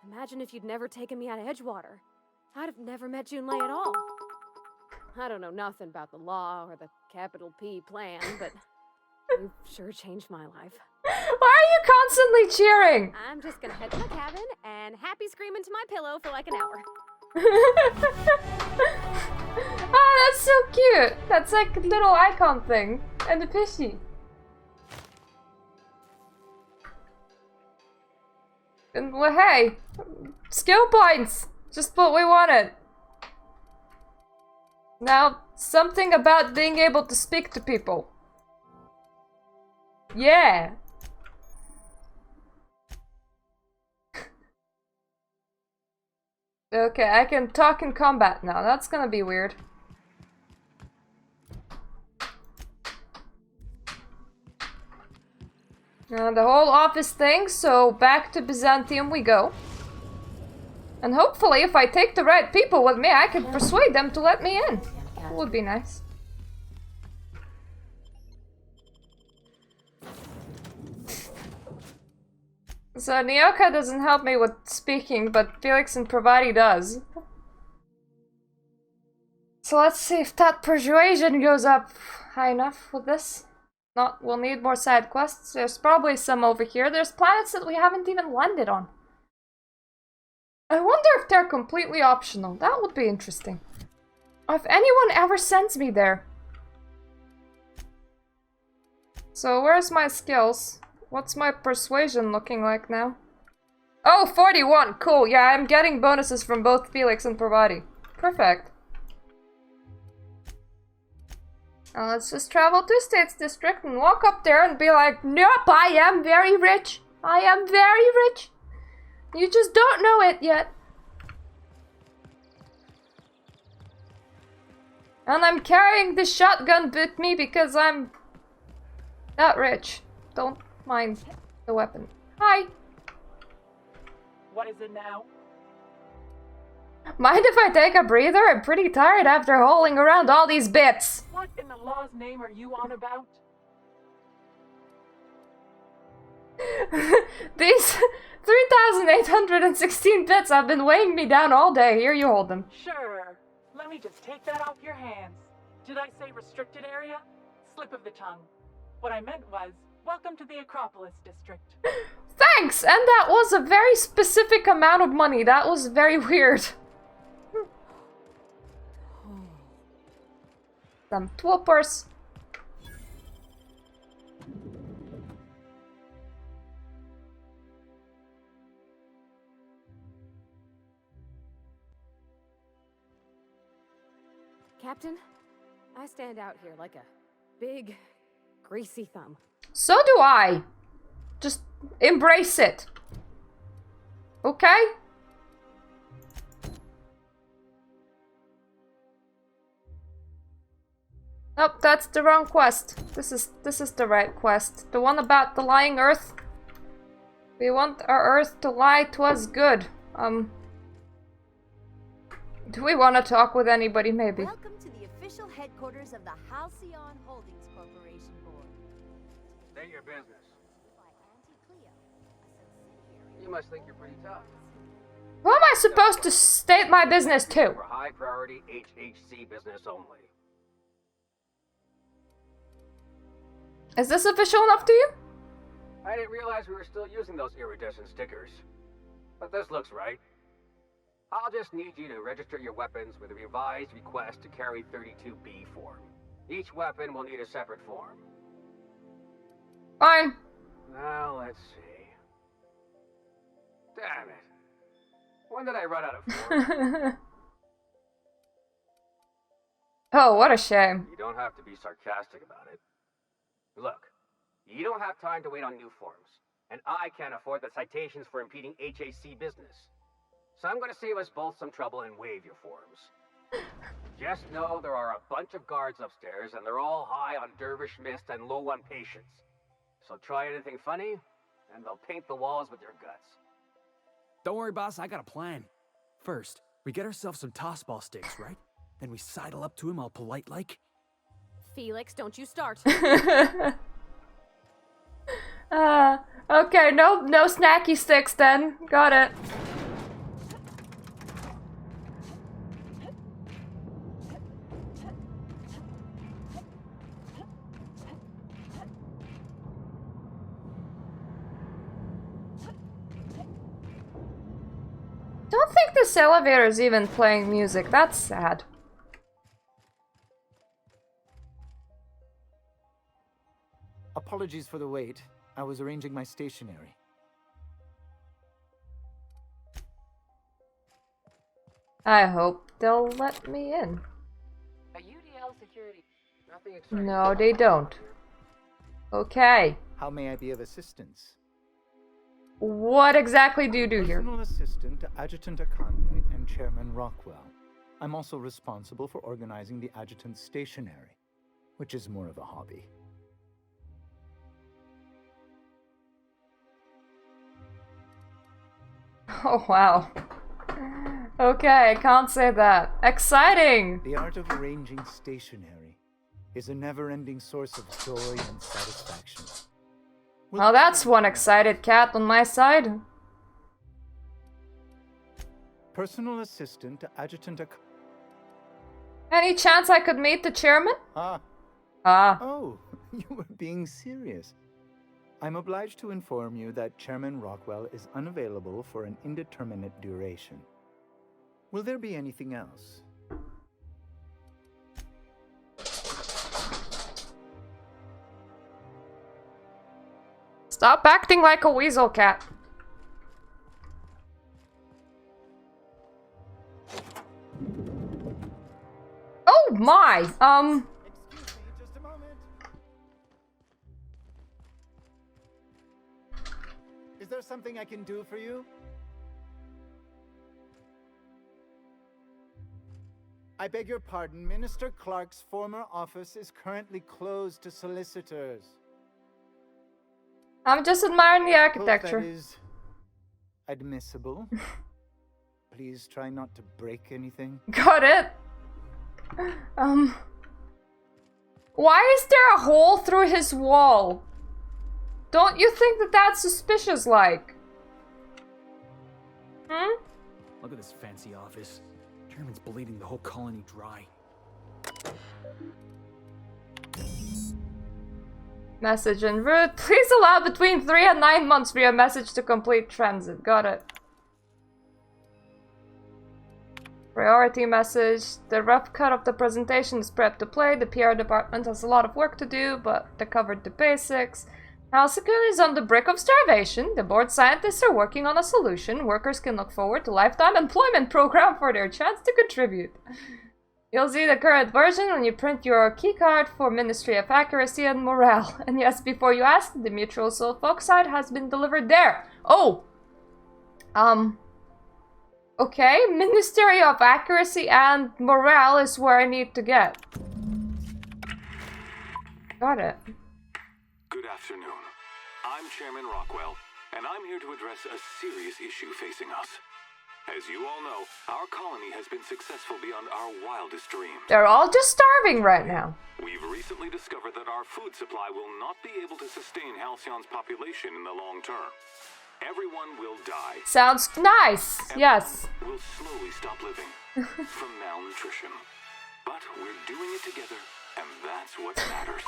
Imagine if you'd never taken me out of Edgewater. I'd have never met Junlei at all. I don't know nothing about the law or the capital P plan, but you've sure changed my life. Why are you constantly cheering? I'm just gonna head to my cabin and happy scream into my pillow for like an hour. Oh, that's so cute. That's like a little icon thing. And the fishy. And well, hey, skill points. Just what we wanted. Now, something about being able to speak to people. Yeah. Okay, I can talk in combat now. That's gonna be weird. The whole office thing, so back to Byzantium we go. And hopefully if I take the right people with me, I can persuade them to let me in. That would be nice. So Nyoka doesn't help me with speaking, but Felix and Pravati does. So let's see if that persuasion goes up high enough with this. Not, we'll need more side quests. There's probably some over here. There's planets that we haven't even landed on. I wonder if they're completely optional. That would be interesting. Or if anyone ever sends me there. So where's my skills? What's my persuasion looking like now? Oh, 41! Cool, yeah, I'm getting bonuses from both Felix and Pravati. Perfect. Now let's just travel to States District and walk up there and be like, nope, I am very rich. I am very rich. You just don't know it yet. And I'm carrying this shotgun with me because I'm that rich. Don't mind the weapon. Hi. What is it now? Mind if I take a breather? I'm pretty tired after hauling around all these bits. What in the law's name are you on about? These 3,816 bits have been weighing me down all day. Here, you hold them. Sure. Let me just take that off your hands. Did I say restricted area? Slip of the tongue. What I meant was, welcome to the Acropolis District. Thanks! And that was a very specific amount of money. That was very weird. Some twoppers. Captain, I stand out here like a big, greasy thumb. So do I. Just embrace it. Okay? Nope, that's the wrong quest. This is the right quest. The one about the lying earth. We want our earth to lie to us good. Do we want to talk with anybody, maybe? Welcome to the official headquarters of the Halcyon Holdings Corporation Board. State your business. You must think you're pretty tough. Who am I supposed to state my business to? For high priority HHC business only. Is this official enough to you? I didn't realize we were still using those iridescent stickers. But this looks right. I'll just need you to register your weapons with a revised request to carry 32B form. Each weapon will need a separate form. Fine. Now, let's see. Damn it. When did I run out of forms? Oh, what a shame. You don't have to be sarcastic about it. Look, you don't have time to wait on new forms, and I can't afford the citations for impeding HAC business. So I'm going to save us both some trouble and waive your forms. Just know there are a bunch of guards upstairs, and they're all high on dervish mist and low on patience. So try anything funny, and they'll paint the walls with your guts. Don't worry, boss, I got a plan. First, we get ourselves some tossball sticks, right? Then we sidle up to him all polite-like. Felix, don't you start. Okay, no snacky sticks then. Got it. Don't think this elevator is even playing music. That's sad. Apologies for the wait. I was arranging my stationery. I hope they'll let me in. A UDL security. Nothing exciting. No, they don't. Okay. How may I be of assistance? What exactly do you do here? Personal assistant to Adjutant Akande and Chairman Rockwell. I'm also responsible for organizing the adjutant's stationery, which is more of a hobby. Oh, wow. Okay, I can't say that. Exciting! The art of arranging stationery is a never-ending source of joy and satisfaction. Well, that's one excited cat on my side. Personal assistant to Adjutant Akande. Any chance I could meet the chairman? Ah. Oh, you were being serious. I'm obliged to inform you that Chairman Rockwell is unavailable for an indeterminate duration. Will there be anything else? Stop acting like a weasel cat. Oh my! Excuse me, just a moment. Is there something I can do for you? I beg your pardon, Minister Clark's former office is currently closed to solicitors. I'm just admiring the architecture. That is admissible. Please try not to break anything. Got it. Why is there a hole through his wall? Don't you think that that's suspicious, like? Hmm? Look at this fancy office. Chairman's bleeding the whole colony dry. Message en route. Please allow between 3 and 9 months for your message to complete transit. Got it. Priority message. The rough cut of the presentation is prepped to play. The PR department has a lot of work to do, but they covered the basics. Halcyon is on the brink of starvation. The board scientists are working on a solution. Workers can look forward to lifetime employment program for their chance to contribute. You'll see the current version when you print your keycard for Ministry of Accuracy and Morale. And yes, before you ask, the Mutual Sulfoxide has been delivered there. Oh! Okay, Ministry of Accuracy and Morale is where I need to get. Got it. Good afternoon. I'm Chairman Rockwell, and I'm here to address a serious issue facing us. As you all know, our colony has been successful beyond our wildest dreams. They're all just starving right now. We've recently discovered that our food supply will not be able to sustain Halcyon's population in the long term. Everyone will die. Sounds nice. Yes. We'll slowly stop living from malnutrition. But we're doing it together, and that's what matters.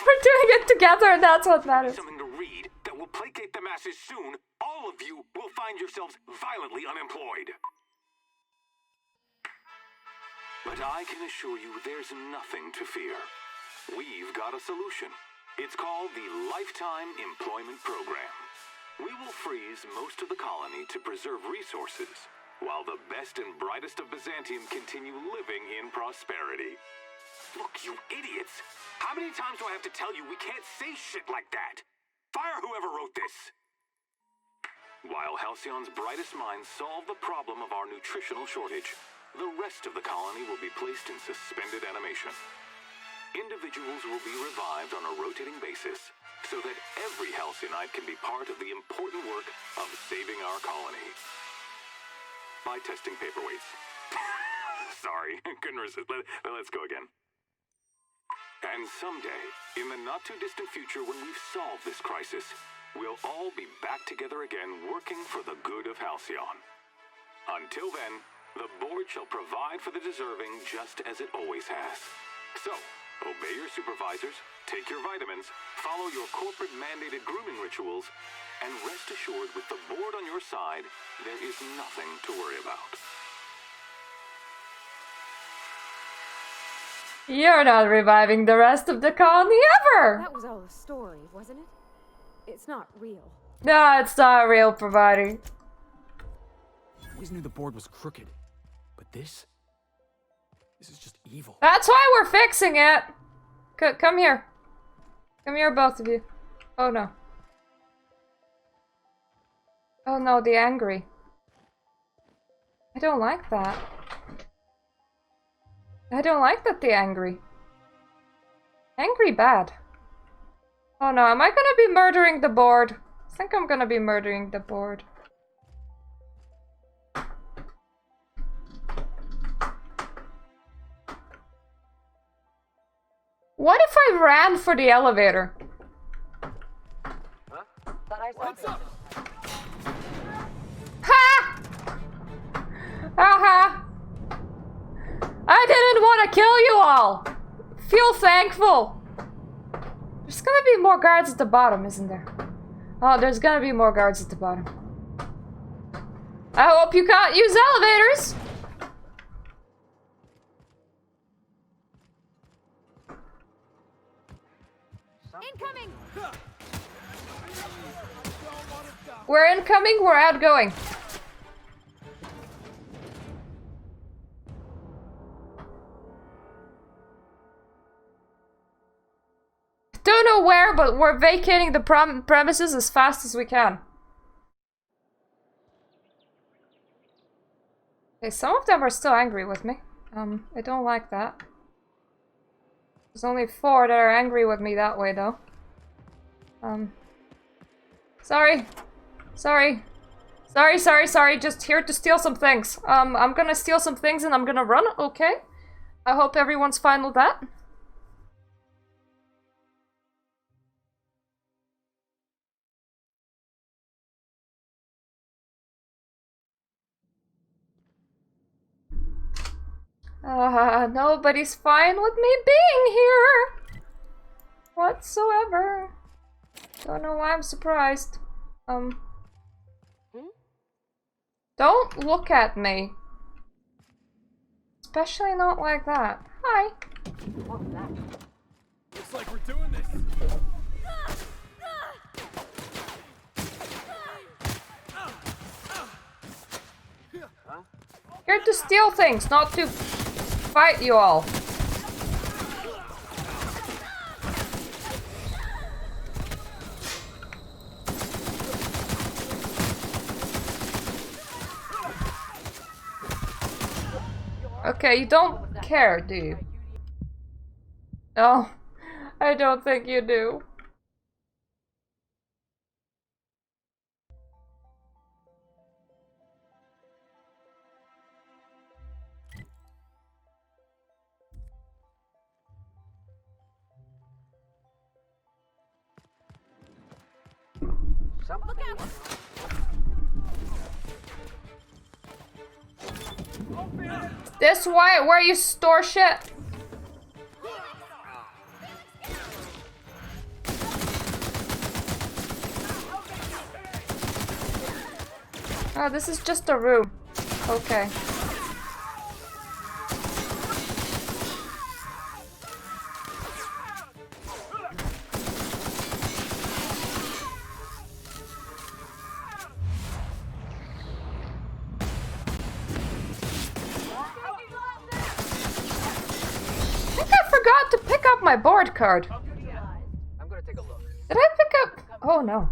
We're doing it together, and that's what matters. Something to read that will placate the masses soon. All of you will find yourselves violently unemployed. But I can assure you there's nothing to fear. We've got a solution. It's called the Lifetime Employment Program. We will freeze most of the colony to preserve resources, while the best and brightest of Byzantium continue living in prosperity. Look, you idiots! How many times do I have to tell you we can't say shit like that? Fire whoever wrote this! While Halcyon's brightest minds solve the problem of our nutritional shortage, the rest of the colony will be placed in suspended animation. Individuals will be revived on a rotating basis, so that every Halcyonite can be part of the important work of saving our colony. by testing paperweights. Sorry, couldn't resist. Let's go again. And someday, in the not-too-distant future when we've solved this crisis, we'll all be back together again working for the good of Halcyon. Until then, the board shall provide for the deserving just as it always has. So, obey your supervisors, take your vitamins, follow your corporate-mandated grooming rituals, and rest assured with the board on your side, there is nothing to worry about. You're not reviving the rest of the colony ever! That was all a story, wasn't it? It's not real. No, it's not real, providing. I always knew the board was crooked, but this is just evil. That's why we're fixing it! Come here. Come here, both of you. Oh no. Oh no, the angry. I don't like that. I don't like that the angry. Angry bad. Oh no, am I gonna be murdering the board? I think I'm gonna be murdering the board. What if I ran for the elevator? What's up? Ha! Aha! I didn't want to kill you all! Feel thankful! There's gonna be more guards at the bottom, isn't there? Oh, there's gonna be more guards at the bottom. I hope you can't use elevators! Incoming! We're incoming, we're outgoing. Don't know where, but we're vacating the premises as fast as we can. Okay, some of them are still angry with me. I don't like that. There's only 4 that are angry with me that way, though. Sorry. Sorry. Just here to steal some things. I'm gonna steal some things and I'm gonna run, okay? I hope everyone's fine with that. Nobody's fine with me being here whatsoever. Don't know why I'm surprised. Don't look at me. Especially not like that. Hi. Looks like we're doing this. Here to steal things, not to fight you all. Okay, you don't care, do you? No, I don't think you do. Look out! This where you store shit? Oh, this is just a room. Okay. My board card. I'm gonna take a look. Did I pick up? Oh no.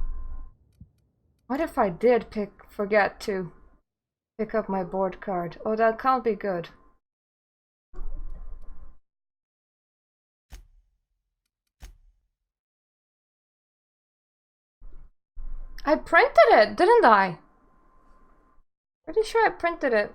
What if I did forget to pick up my board card? Oh, that can't be good. I printed it, didn't I? Pretty sure I printed it.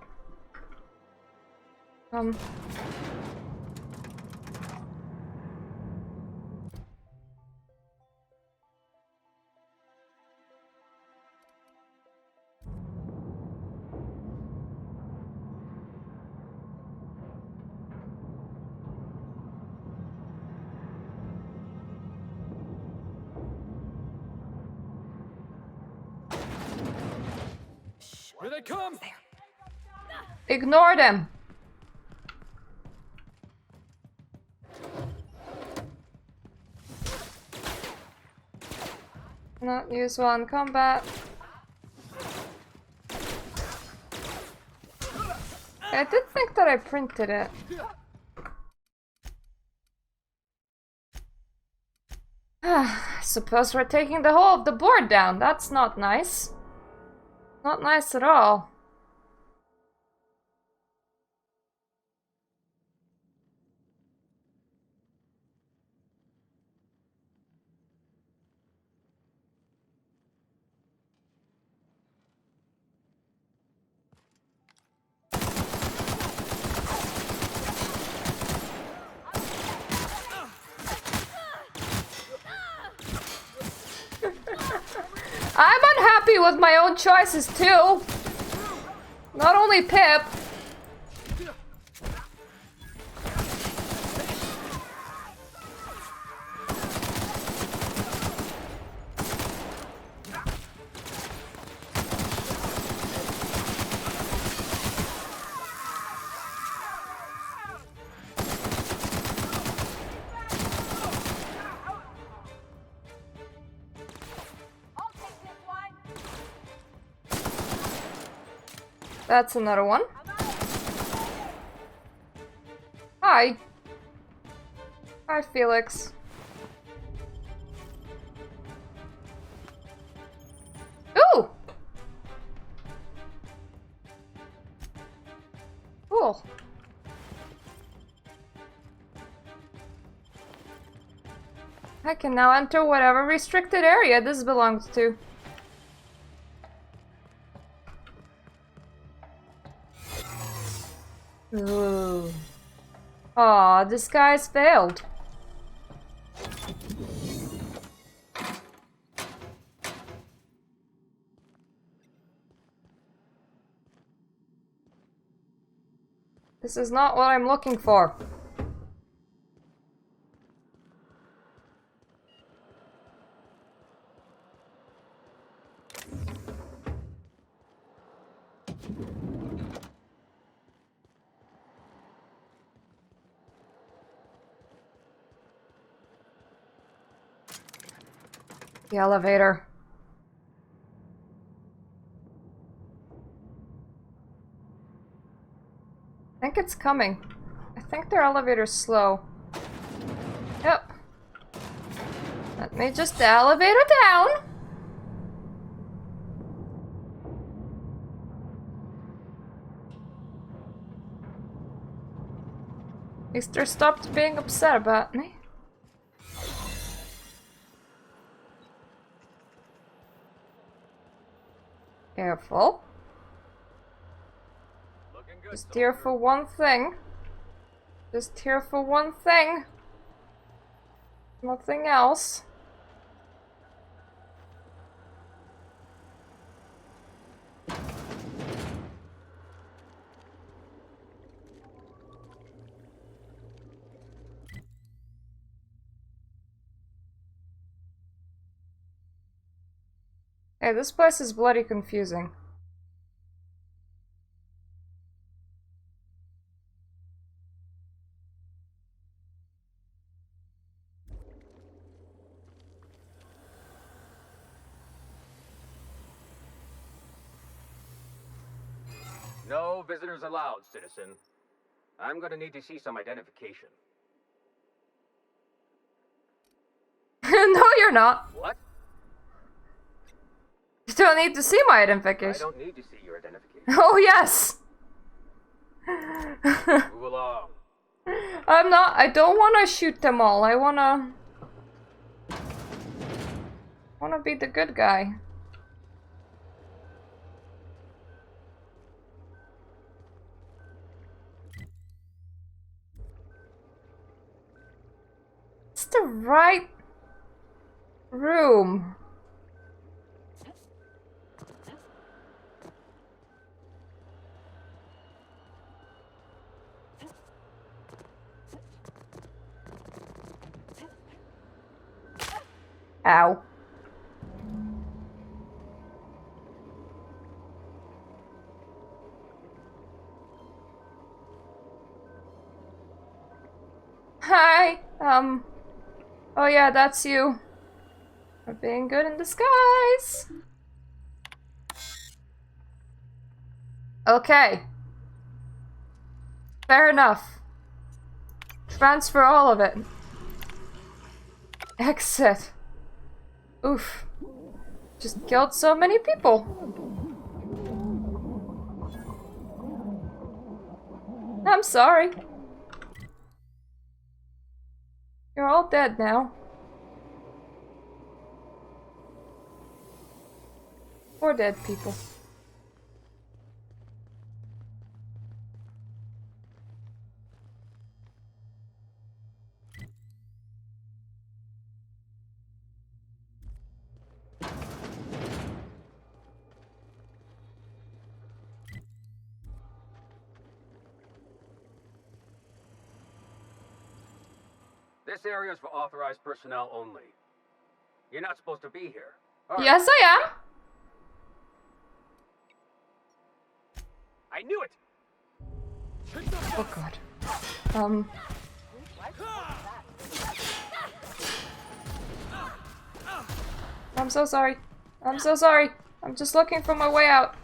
Here they come! Ignore them. Not use while in combat. I did think that I printed it. I suppose we're taking the whole of the board down. That's not nice. Not nice at all. I'm unhappy with my own choices too. Not only Pip. That's another one. Hi. Hi, Felix. Ooh! Cool. I can now enter whatever restricted area this belongs to. Ooh. Aw, this guy's failed. This is not what I'm looking for. The elevator. I think it's coming. I think their elevator's slow. Yep. Let me just elevator down. At least they stopped being upset about me. Careful. Just here for one thing. Just here for one thing. Nothing else. Hey, this place is bloody confusing. No visitors allowed, citizen. I'm gonna need to see some identification. No, you're not. What? You don't need to see my I identification. don't need to see your identification. Oh, yes! Move along. I don't wanna shoot them all. I wanna be the good guy. the right room? Ow. Hi, oh yeah, that's you. For being good in disguise. Okay. Fair enough. Transfer all of it. Exit. Oof. Just killed so many people. I'm sorry. You're all dead now. Poor dead people. This area is for authorized personnel only. You're not supposed to be here. Yes, I am. I knew it. Oh god. I'm so sorry. I'm so sorry. I'm just looking for my way out.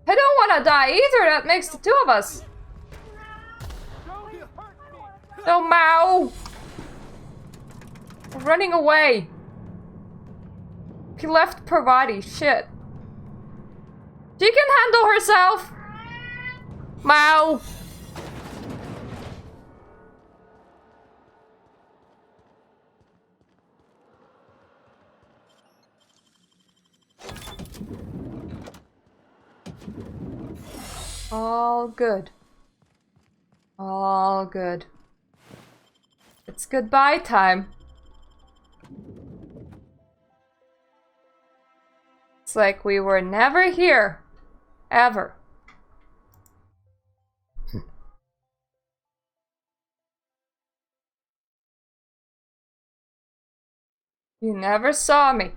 I don't want to die either. That makes the two of us. No, Mao. I'm running away. He left Parvati. Shit. She can handle herself. Mao. All good. All good. It's goodbye time. It's like we were never here. Ever. You never saw me.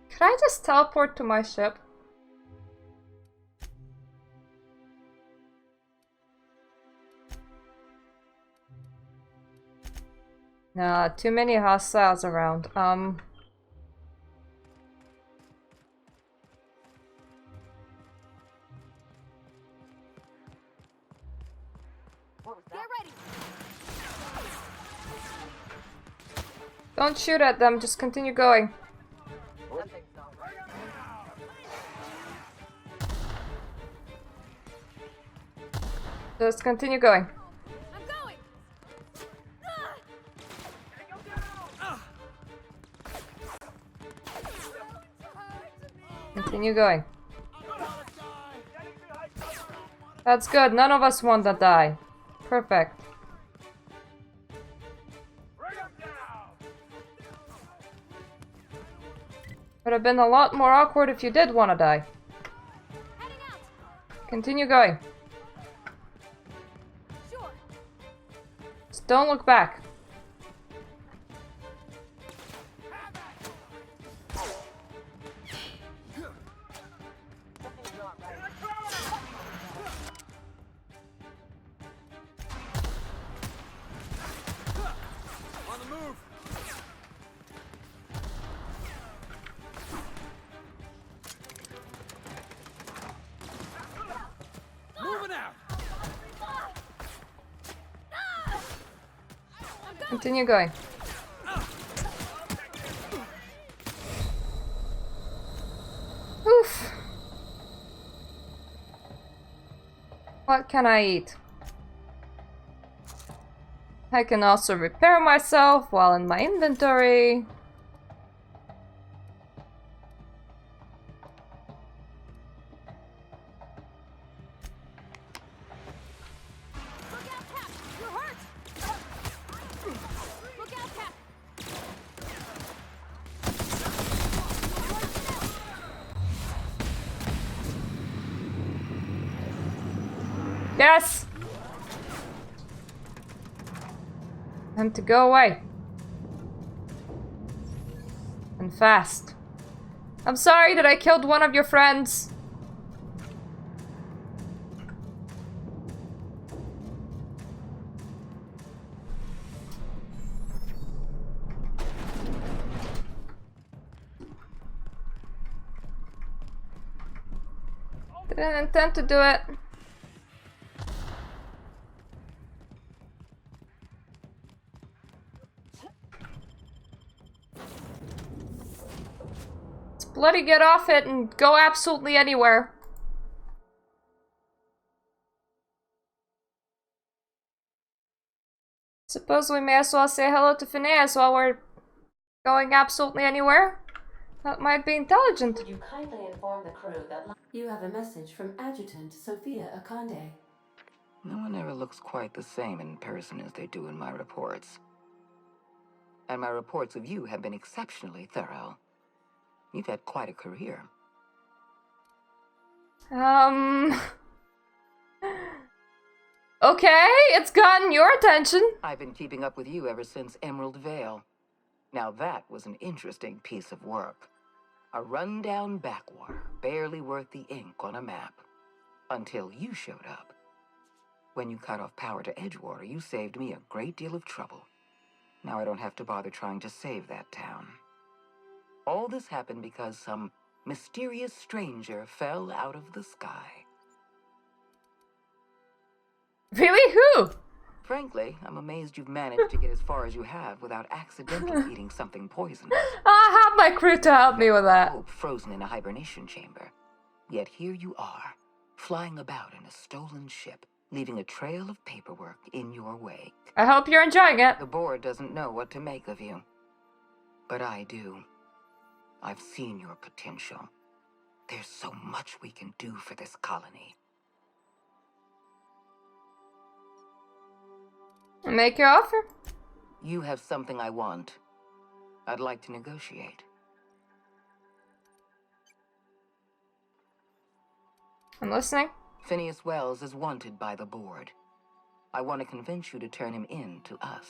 Can I just teleport to my ship? Nah, too many hostiles around. Get ready. Don't shoot at them, just continue going. Just continue going. I'm going. Continue going. That's good. None of us want to die. Perfect. Would have been a lot more awkward if you did want to die. Continue going. Just don't look back. On the move. Moving out. Continue going. Oof. What can I eat? I can also repair myself while in my inventory. Yes! Time to go away. And fast. I'm sorry that I killed one of your friends. Didn't intend to do it. Let's bloody get off it and go absolutely anywhere. Suppose we may as well say hello to Phineas while we're going absolutely anywhere. That might be intelligent. Would you kindly inform the crew that you have a message from Adjutant Sophia Akande? No one ever looks quite the same in person as they do in my reports. And my reports of you have been exceptionally thorough. You've had quite a career. Okay, it's gotten your attention. I've been keeping up with you ever since Emerald Vale. Now that was an interesting piece of work. A rundown backwater, barely worth the ink on a map. Until you showed up. When you cut off power to Edgewater, you saved me a great deal of trouble. Now I don't have to bother trying to save that town. All this happened because some mysterious stranger fell out of the sky. Really? Who? Frankly, I'm amazed you've managed to get as far as you have without accidentally eating something poisonous. I have my crew to help me with that. Hope frozen in a hibernation chamber. Yet here you are, flying about in a stolen ship, leaving a trail of paperwork in your wake. I hope you're enjoying it. The board doesn't know what to make of you. But I do. I've seen your potential. There's so much we can do for this colony. Make your offer. You have something I want. I'd like to negotiate. I'm listening. Phineas Wells is wanted by the board. I want to convince you to turn him in to us.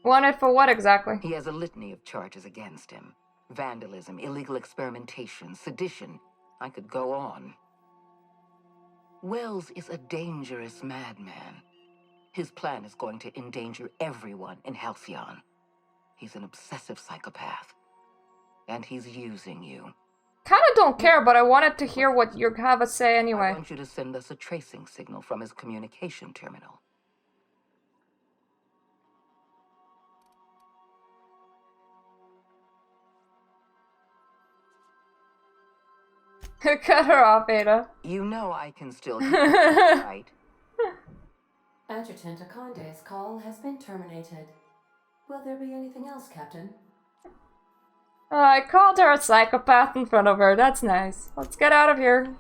Wanted for what exactly? He has a litany of charges against him. Vandalism, illegal experimentation, sedition. I could go on. Wells is a dangerous madman. His plan is going to endanger everyone in Halcyon. He's an obsessive psychopath. And he's using you. Kinda don't care, but I wanted to hear what you have to say anyway. I want you to send us a tracing signal from his communication terminal. Cut her off, Ada. You know I can still hear you, right? Adjutant Akande's call has been terminated. Will there be anything else, Captain? I called her a psychopath in front of her. That's nice. Let's get out of here.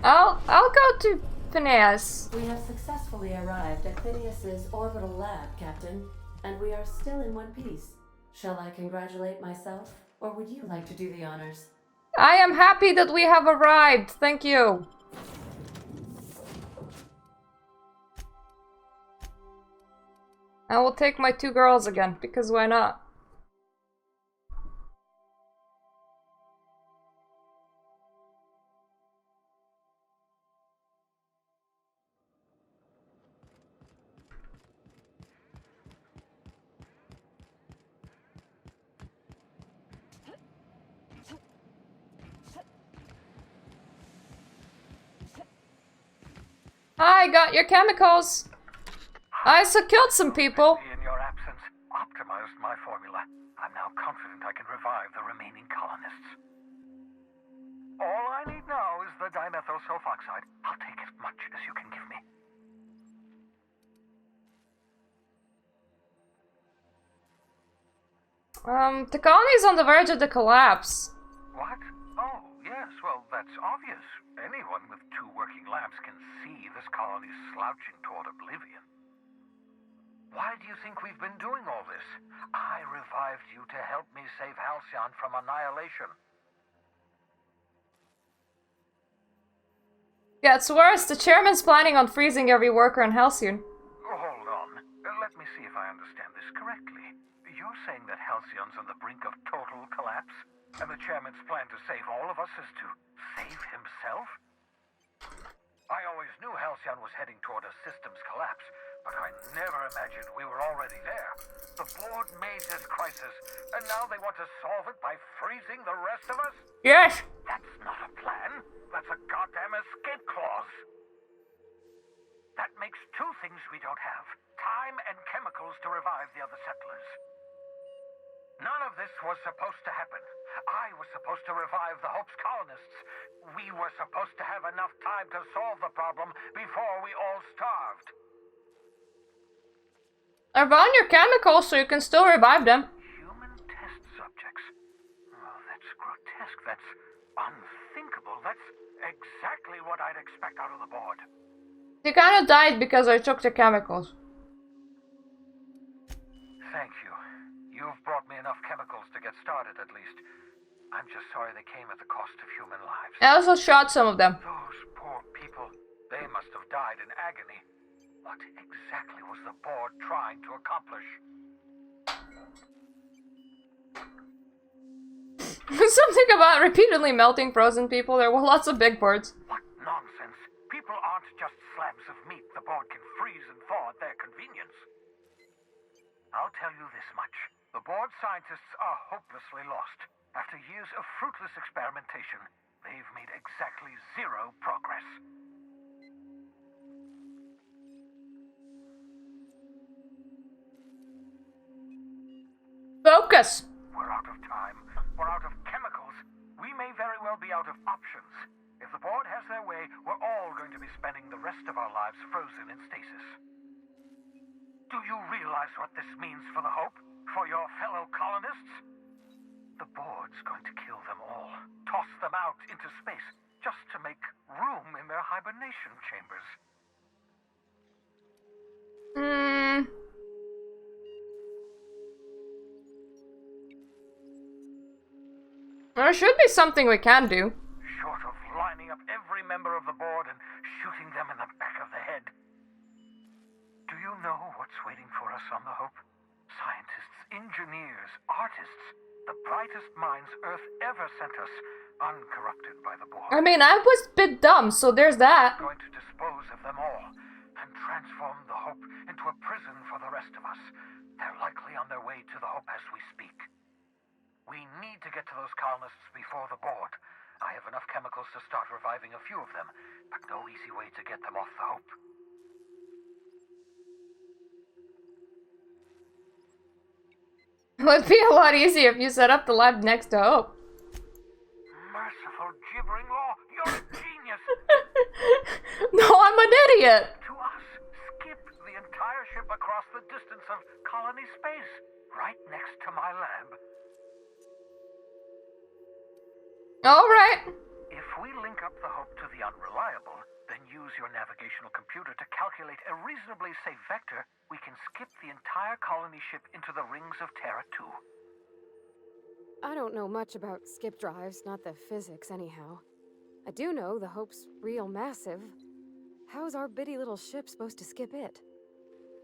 I'll go to Phineas. We have successfully arrived at Phineas's orbital lab, Captain, and we are still in one piece. Shall I congratulate myself, or would you like to do the honors? I am happy that we have arrived. Thank you. I will take my 2 girls again, because why not? I got your chemicals. I killed some people. In your absence, optimized my formula. I'm now confident I can revive the remaining colonists. All I need now is the dimethyl sulfoxide. I'll take as much as you can give me. The colony's on the verge of the collapse. What? Oh, yes, well, that's obvious. Anyone with 2 working labs can see this colony's slouching toward oblivion. Why do you think we've been doing all this? I revived you to help me save Halcyon from annihilation. Gets worse. The chairman's planning on freezing every worker in Halcyon. Hold on. Let me see if I understand this correctly. You're saying that Halcyon's on the brink of total collapse? And the chairman's plan to save all of us is to save himself? I always knew Halcyon was heading toward a systems collapse, but I never imagined we were already there. The board made this crisis, and now they want to solve it by freezing the rest of us? Yes! That's not a plan. That's a goddamn escape clause. That makes two things we don't have. Time and chemicals to revive the other settlers. None of this was supposed to happen. I was supposed to revive the Hope's colonists. We were supposed to have enough time to solve the problem before we all starved. I found your chemicals so you can still revive them. Human test subjects? Oh, that's grotesque. That's unthinkable. That's exactly what I'd expect out of the board. They kind of died because I took the chemicals. Thank you. You've brought me enough chemicals to get started, at least. I'm just sorry they came at the cost of human lives. I also shot some of them. Those poor people. They must have died in agony. What exactly was the board trying to accomplish? Something about repeatedly melting frozen people. There were lots of big birds. What nonsense. People aren't just slabs of meat the board can freeze and thaw at their convenience. I'll tell you this much. The board scientists are hopelessly lost. After years of fruitless experimentation, they've made exactly zero progress. Focus! We're out of time. We're out of chemicals. We may very well be out of options. If the board has their way, we're all going to be spending the rest of our lives frozen in stasis. Do you realize what this means for the Hope? For your fellow colonists? The board's going to kill them all. Toss them out into space, just to make room in their hibernation chambers. There should be something we can do. Short of lining up every member of the board and shooting them in the back of the head. Do you know what's waiting for us on the Hope? Scientists, engineers, artists, the brightest minds Earth ever sent us, uncorrupted by the board. I mean, I was a bit dumb, so there's that. We're going to dispose of them all and transform the Hope into a prison for the rest of us. They're likely on their way to the Hope as we speak. We need to get to those colonists before the board. I have enough chemicals to start reviving a few of them, but no easy way to get them off the Hope. It would be a lot easier if you set up the lab next to Hope. Merciful gibbering law, you're a genius! No, I'm an idiot! To us, skip the entire ship across the distance of colony space, right next to my lab. Alright. If we link up the Hope to the Unreliable, then use your navigational computer to calculate a reasonably safe vector, we can skip the entire colony ship into the rings of Terra 2. I don't know much about skip drives, not the physics anyhow. I do know the Hope's real massive. How's our bitty little ship supposed to skip it?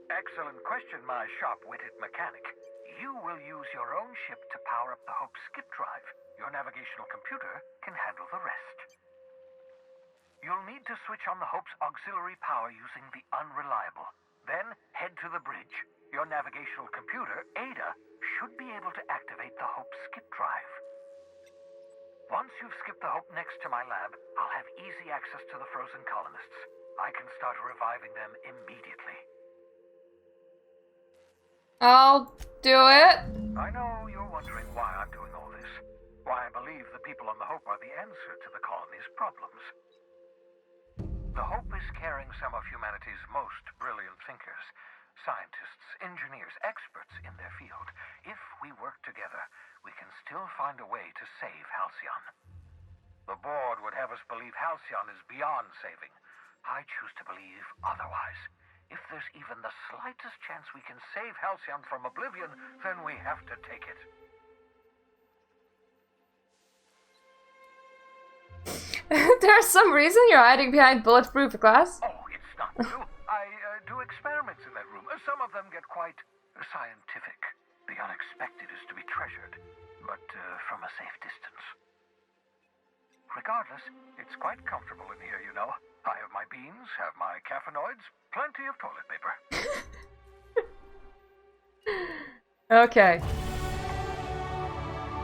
Excellent question, my sharp-witted mechanic. You will use your own ship to power up the Hope's skip drive. Your navigational computer can handle the rest. You'll need to switch on the Hope's auxiliary power using the Unreliable. Then head to the bridge. Your navigational computer, Ada, should be able to activate the Hope's skip drive. Once you've skipped the Hope next to my lab, I'll have easy access to the frozen colonists. I can start reviving them immediately. I'll do it. I know you're wondering why I'm doing all this. Why I believe the people on the Hope are the answer to the colony's problems. The Hope is carrying some of humanity's most brilliant thinkers, scientists, engineers, experts in their field. If we work together, we can still find a way to save Halcyon. The board would have us believe Halcyon is beyond saving. I choose to believe otherwise. If there's even the slightest chance we can save Halcyon from oblivion, then we have to take it. There's some reason you're hiding behind bulletproof glass? Oh, it's not new. I do experiments in that room. Some of them get quite scientific. The unexpected is to be treasured, but from a safe distance. Regardless, it's quite comfortable in here, you know. I have my beans, have my caffeinoids, plenty of toilet paper. Okay.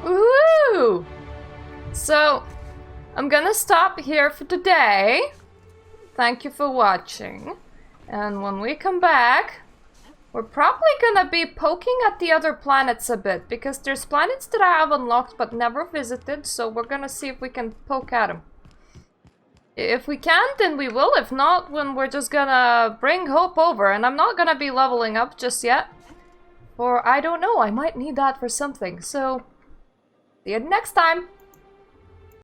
Woo! So, I'm gonna stop here for today. Thank you for watching. And when we come back, we're probably gonna be poking at the other planets a bit, because there's planets that I have unlocked but never visited, so we're gonna see if we can poke at them. If we can, then we will. If not, then we're just gonna bring Hope over, and I'm not gonna be leveling up just yet. Or I don't know, I might need that for something, so see you next time!